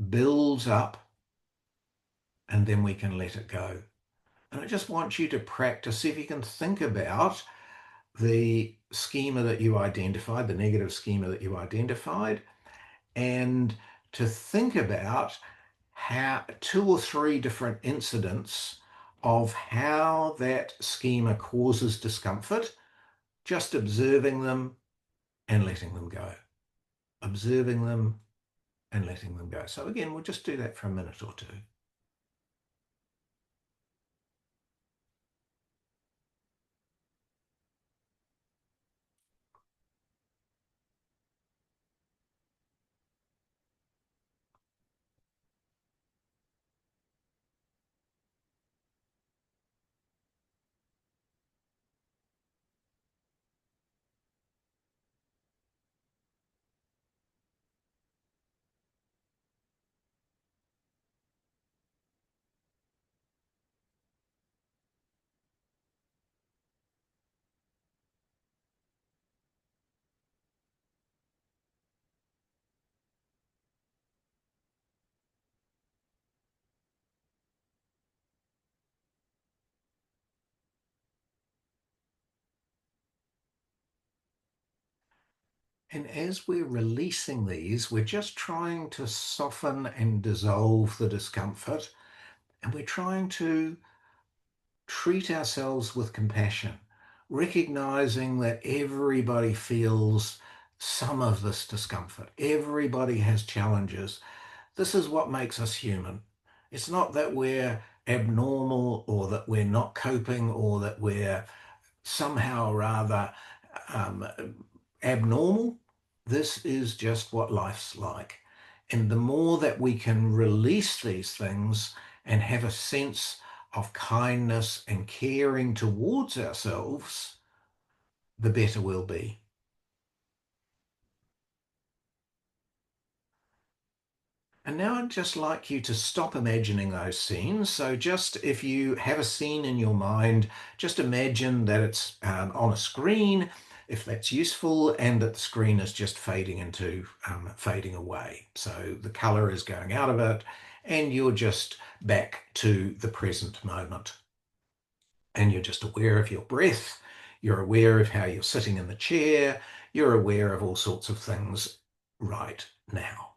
builds up, and then we can let it go. And I just want you to practice, see if you can think about the schema that you identified, the negative schema that you identified, and to think about how two or three different incidents of how that schema causes discomfort, just observing them and letting them go. Observing them and letting them go. So again, we'll just do that for a minute or two. And as we're releasing these, we're just trying to soften and dissolve the discomfort, and we're trying to treat ourselves with compassion, recognizing that everybody feels some of this discomfort. Everybody has challenges. This is what makes us human. It's not that we're abnormal or that we're not coping or that we're somehow or rather um, abnormal. This is just what life's like. And the more that we can release these things and have a sense of kindness and caring towards ourselves, the better we'll be. And now I'd just like you to stop imagining those scenes. So just if you have a scene in your mind, just imagine that it's on a screen, if that's useful, and that the screen is just fading away. So the color is going out of it, and you're just back to the present moment. And you're just aware of your breath. You're aware of how you're sitting in the chair. You're aware of all sorts of things right now.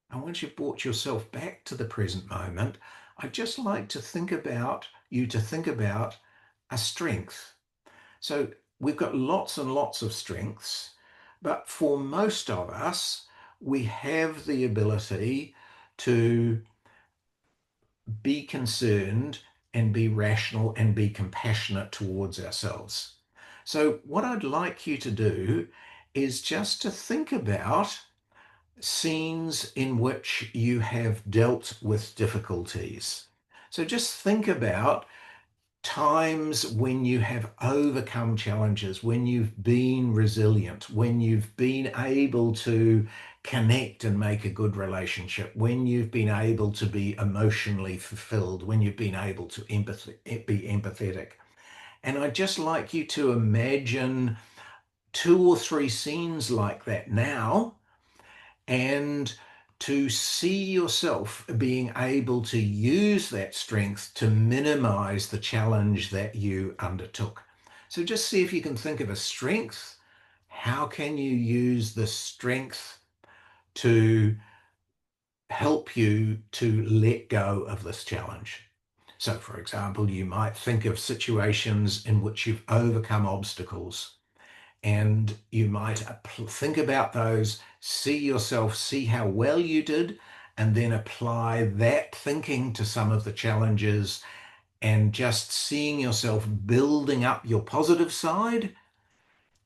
And once you've brought yourself back to the present moment, I'd just like to think about a strength. So we've got lots and lots of strengths, but for most of us, we have the ability to be concerned and be rational and be compassionate towards ourselves. So what I'd like you to do is just to think about scenes in which you have dealt with difficulties. So just think about times when you have overcome challenges, when you've been resilient, when you've been able to connect and make a good relationship, when you've been able to be emotionally fulfilled, when you've been able to be empathetic. And I'd just like you to imagine two or three scenes like that now, and to see yourself being able to use that strength to minimize the challenge that you undertook. So just see if you can think of a strength. How can you use the strength to help you to let go of this challenge? So, for example, you might think of situations in which you've overcome obstacles, and you might think about those, see yourself, see how well you did, and then apply that thinking to some of the challenges, and just seeing yourself building up your positive side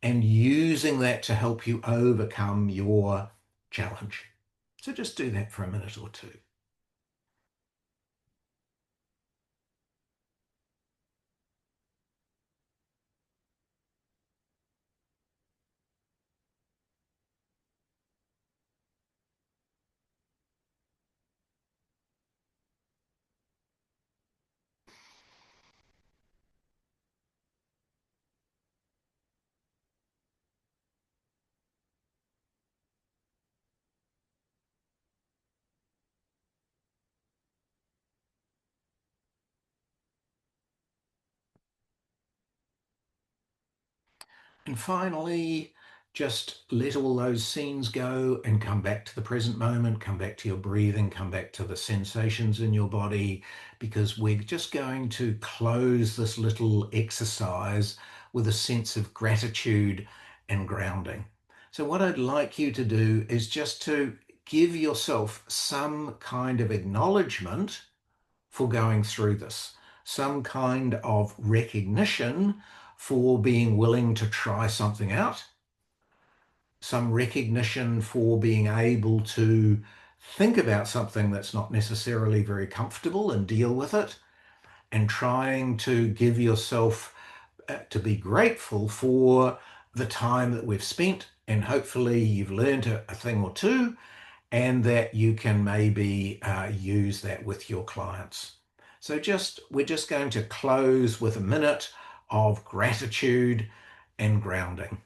and using that to help you overcome your challenge. So just do that for a minute or two. And finally, just let all those scenes go and come back to the present moment, come back to your breathing, come back to the sensations in your body, because we're just going to close this little exercise with a sense of gratitude and grounding. So, what I'd like you to do is just to give yourself some kind of acknowledgement for going through this, some kind of recognition for being willing to try something out, some recognition for being able to think about something that's not necessarily very comfortable and deal with it, and trying to give yourself to be grateful for the time that we've spent. And hopefully, you've learned a thing or two, and that you can maybe use that with your clients. So we're just going to close with a minute of gratitude and grounding.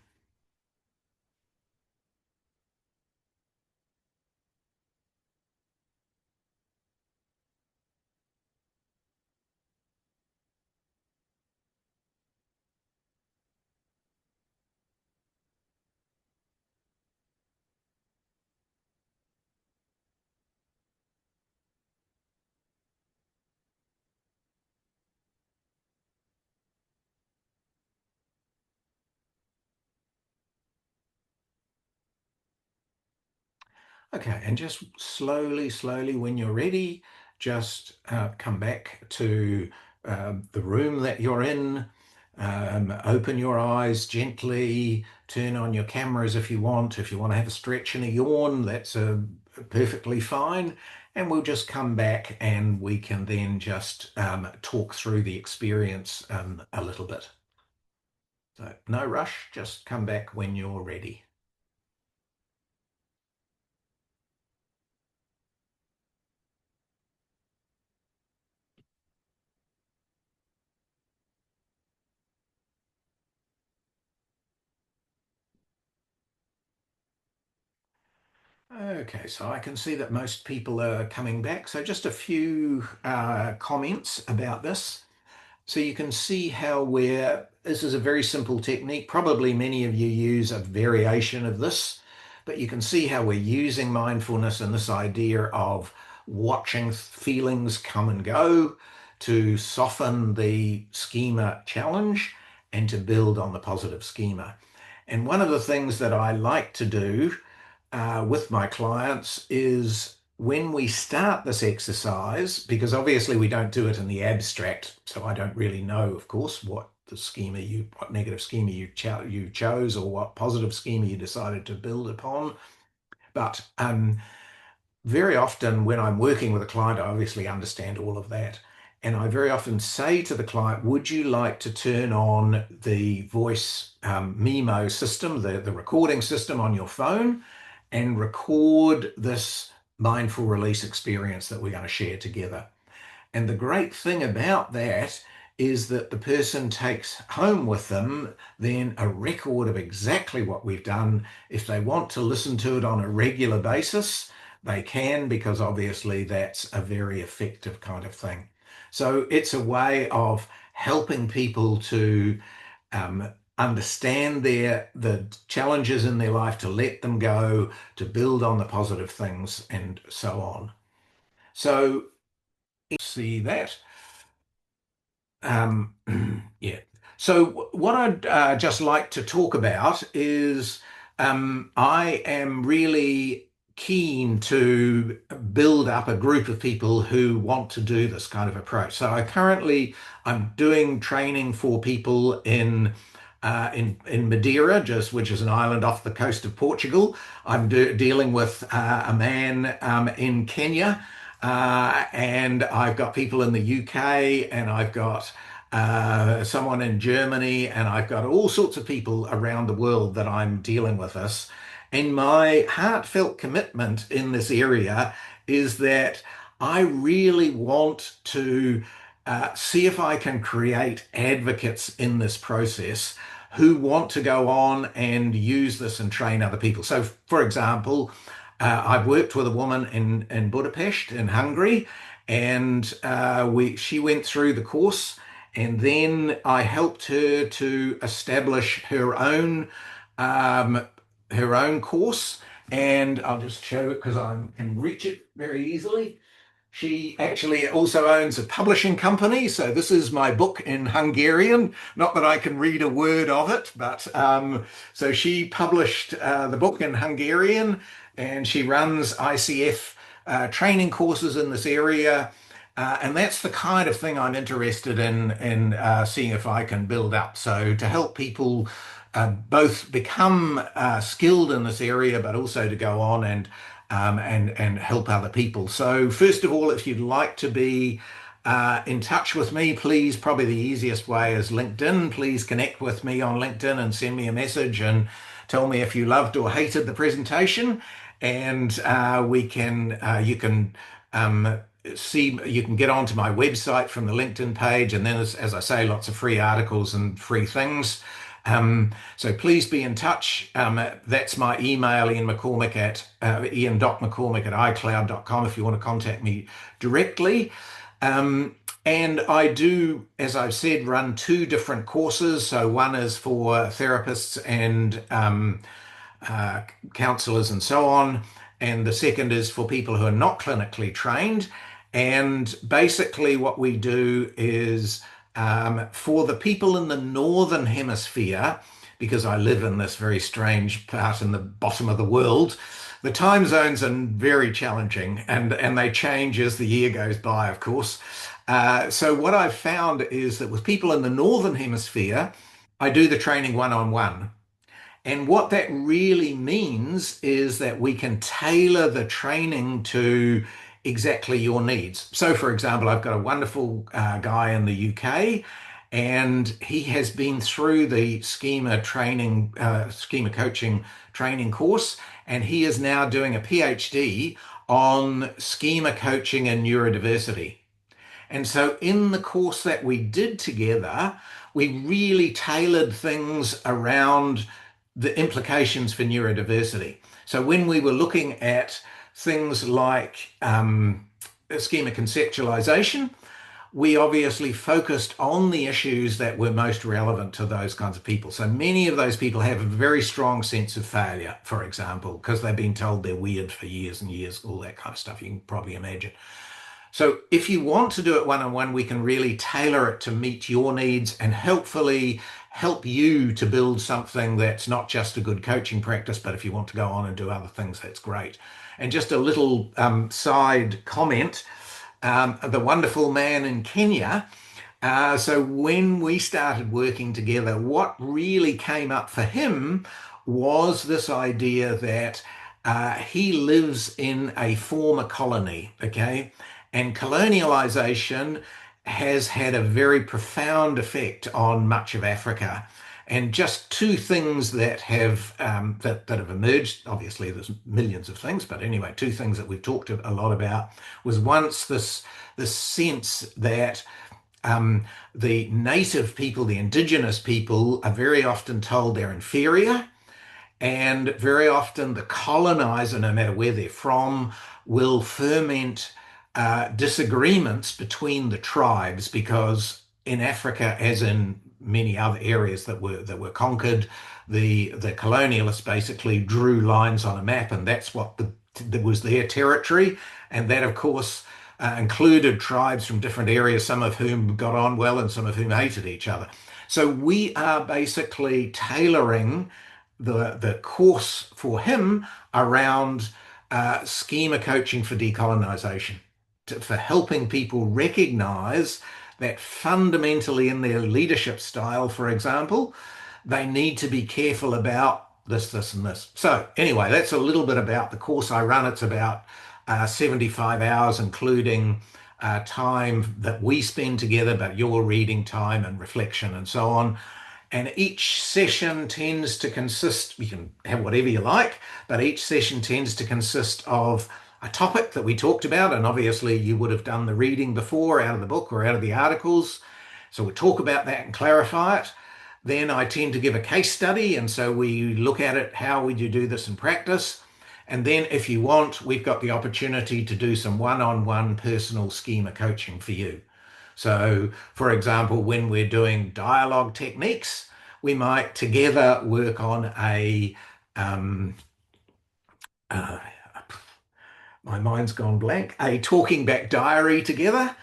Okay, and just slowly, slowly, when you're ready, just come back to the room that you're in. Open your eyes gently, turn on your cameras if you want. If you want to have a stretch and a yawn, that's perfectly fine. And we'll just come back and we can then just talk through the experience a little bit. So, no rush, just come back when you're ready. Okay, so I can see that most people are coming back. So just a few comments about this. So you can see how this is a very simple technique. Probably many of you use a variation of this, but you can see how we're using mindfulness and this idea of watching feelings come and go to soften the schema challenge and to build on the positive schema. And one of the things that I like to do with my clients is when we start this exercise, because obviously we don't do it in the abstract, so I don't really know, of course, what negative schema you chose or what positive schema you decided to build upon. But very often when I'm working with a client, I obviously understand all of that. And I very often say to the client, would you like to turn on the voice memo system, the recording system on your phone, and record this mindful release experience that we're going to share together? And the great thing about that is that the person takes home with them then a record of exactly what we've done. If they want to listen to it on a regular basis, they can, because obviously that's a very effective kind of thing. So it's a way of helping people to understand the challenges in their life, to let them go, to build on the positive things, and so on. So see that. Um, yeah. So what I'd just like to talk about is I am really keen to build up a group of people who want to do this kind of approach. So I'm doing training for people in Madeira, which is an island off the coast of Portugal. I'm dealing with a man in Kenya. And I've got people in the UK, and I've got someone in Germany, and I've got all sorts of people around the world that I'm dealing with this. And my heartfelt commitment in this area is that I really want to see if I can create advocates in this process who want to go on and use this and train other people. So, for example, I've worked with a woman in Budapest in Hungary, and she went through the course, And then I helped her to establish um, her own course. And I'll just show it because I can reach it very easily. She actually also owns a publishing company. So this is my book in Hungarian. Not that I can read a word of it, but so she published the book in Hungarian, and she runs ICF training courses in this area. And that's the kind of thing I'm interested in seeing if I can build up. So to help people both become skilled in this area, but also to go on and help other people. So first of all, if you'd like to be in touch with me, please, probably the easiest way is LinkedIn. Please connect with me on LinkedIn and send me a message and tell me if you loved or hated the presentation. And you can see, you can get onto my website from the LinkedIn page. And then, as I say, lots of free articles and free things. So please be in touch. That's my email, Iain McCormick at ian.mccormick at icloud.com if you want to contact me directly. Um, and I do, as I've said, run two different courses. So one is for therapists and uh, counselors and so on. And the second is for people who are not clinically trained. And basically, what we do is for the people in the northern hemisphere, because I live in this very strange part in the bottom of the world, the time zones are very challenging and they change as the year goes by, of course. So, what I've found is that with people in the northern hemisphere, I do the training one on one. And what that really means is that we can tailor the training to exactly your needs. So, for example, I've got a wonderful guy in the UK, and he has been through the schema coaching training course, and he is now doing a PhD on schema coaching and neurodiversity. And so, in the course that we did together, we really tailored things around the implications for neurodiversity. So, when we were looking at things like schema conceptualization, we obviously focused on the issues that were most relevant to those kinds of people. So many of those people have a very strong sense of failure, for example, because they've been told they're weird for years and years, all that kind of stuff you can probably imagine. So if you want to do it one-on-one, we can really tailor it to meet your needs and helpfully help you to build something that's not just a good coaching practice, but if you want to go on and do other things, that's great. And just a little side comment, the wonderful man in Kenya. So when we started working together, what really came up for him was this idea that he lives in a former colony, okay? And colonialization has had a very profound effect on much of Africa. And just two things that have emerged. Obviously, there's millions of things, but anyway, two things that we've talked a lot about was once this sense that the native people, the indigenous people, are very often told they're inferior, and very often the colonizer, no matter where they're from, will ferment disagreements between the tribes because in Africa, as in many other areas that were conquered, the colonialists basically drew lines on a map, and that's what that was their territory, and that of course included tribes from different areas, some of whom got on well and some of whom hated each other. So we are basically tailoring the course for him around schema coaching for decolonization, for helping people recognize that fundamentally in their leadership style, for example, they need to be careful about this, this, and this. So anyway, that's a little bit about the course I run. It's about 75 hours, including time that we spend together, but your reading time and reflection and so on. And each session tends to consist, you can have whatever you like, but each session tends to consist of a topic that we talked about. And obviously, you would have done the reading before out of the book or out of the articles. So we talk about that and clarify it. Then I tend to give a case study. And so we look at it. How would you do this in practice? And then if you want, we've got the opportunity to do some one-on-one personal schema coaching for you. So, for example, when we're doing dialogue techniques, we might together work on um, uh, my mind's gone blank, a talking back diary together.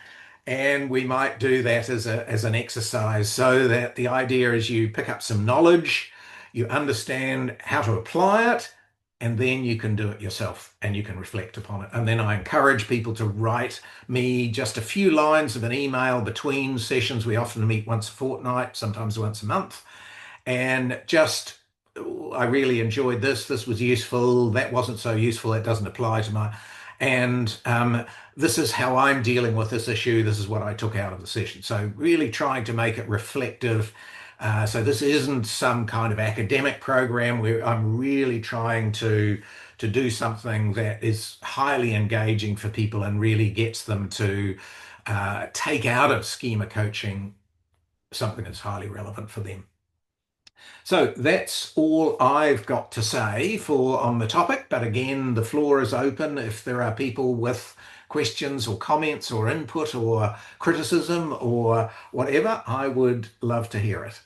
And we might do that as an exercise so that the idea is you pick up some knowledge, you understand how to apply it, and then you can do it yourself and you can reflect upon it. And then I encourage people to write me just a few lines of an email between sessions. We often meet once a fortnight, sometimes once a month, and just I really enjoyed this. This was useful. That wasn't so useful. It doesn't apply to my. And this is how I'm dealing with this issue. This is what I took out of the session. So really trying to make it reflective. So this isn't some kind of academic program where I'm really trying to do something that is highly engaging for people and really gets them to take out of schema coaching something that's highly relevant for them. So that's all I've got to say for on the topic. But again, the floor is open. If there are people with questions or comments or input or criticism or whatever, I would love to hear it.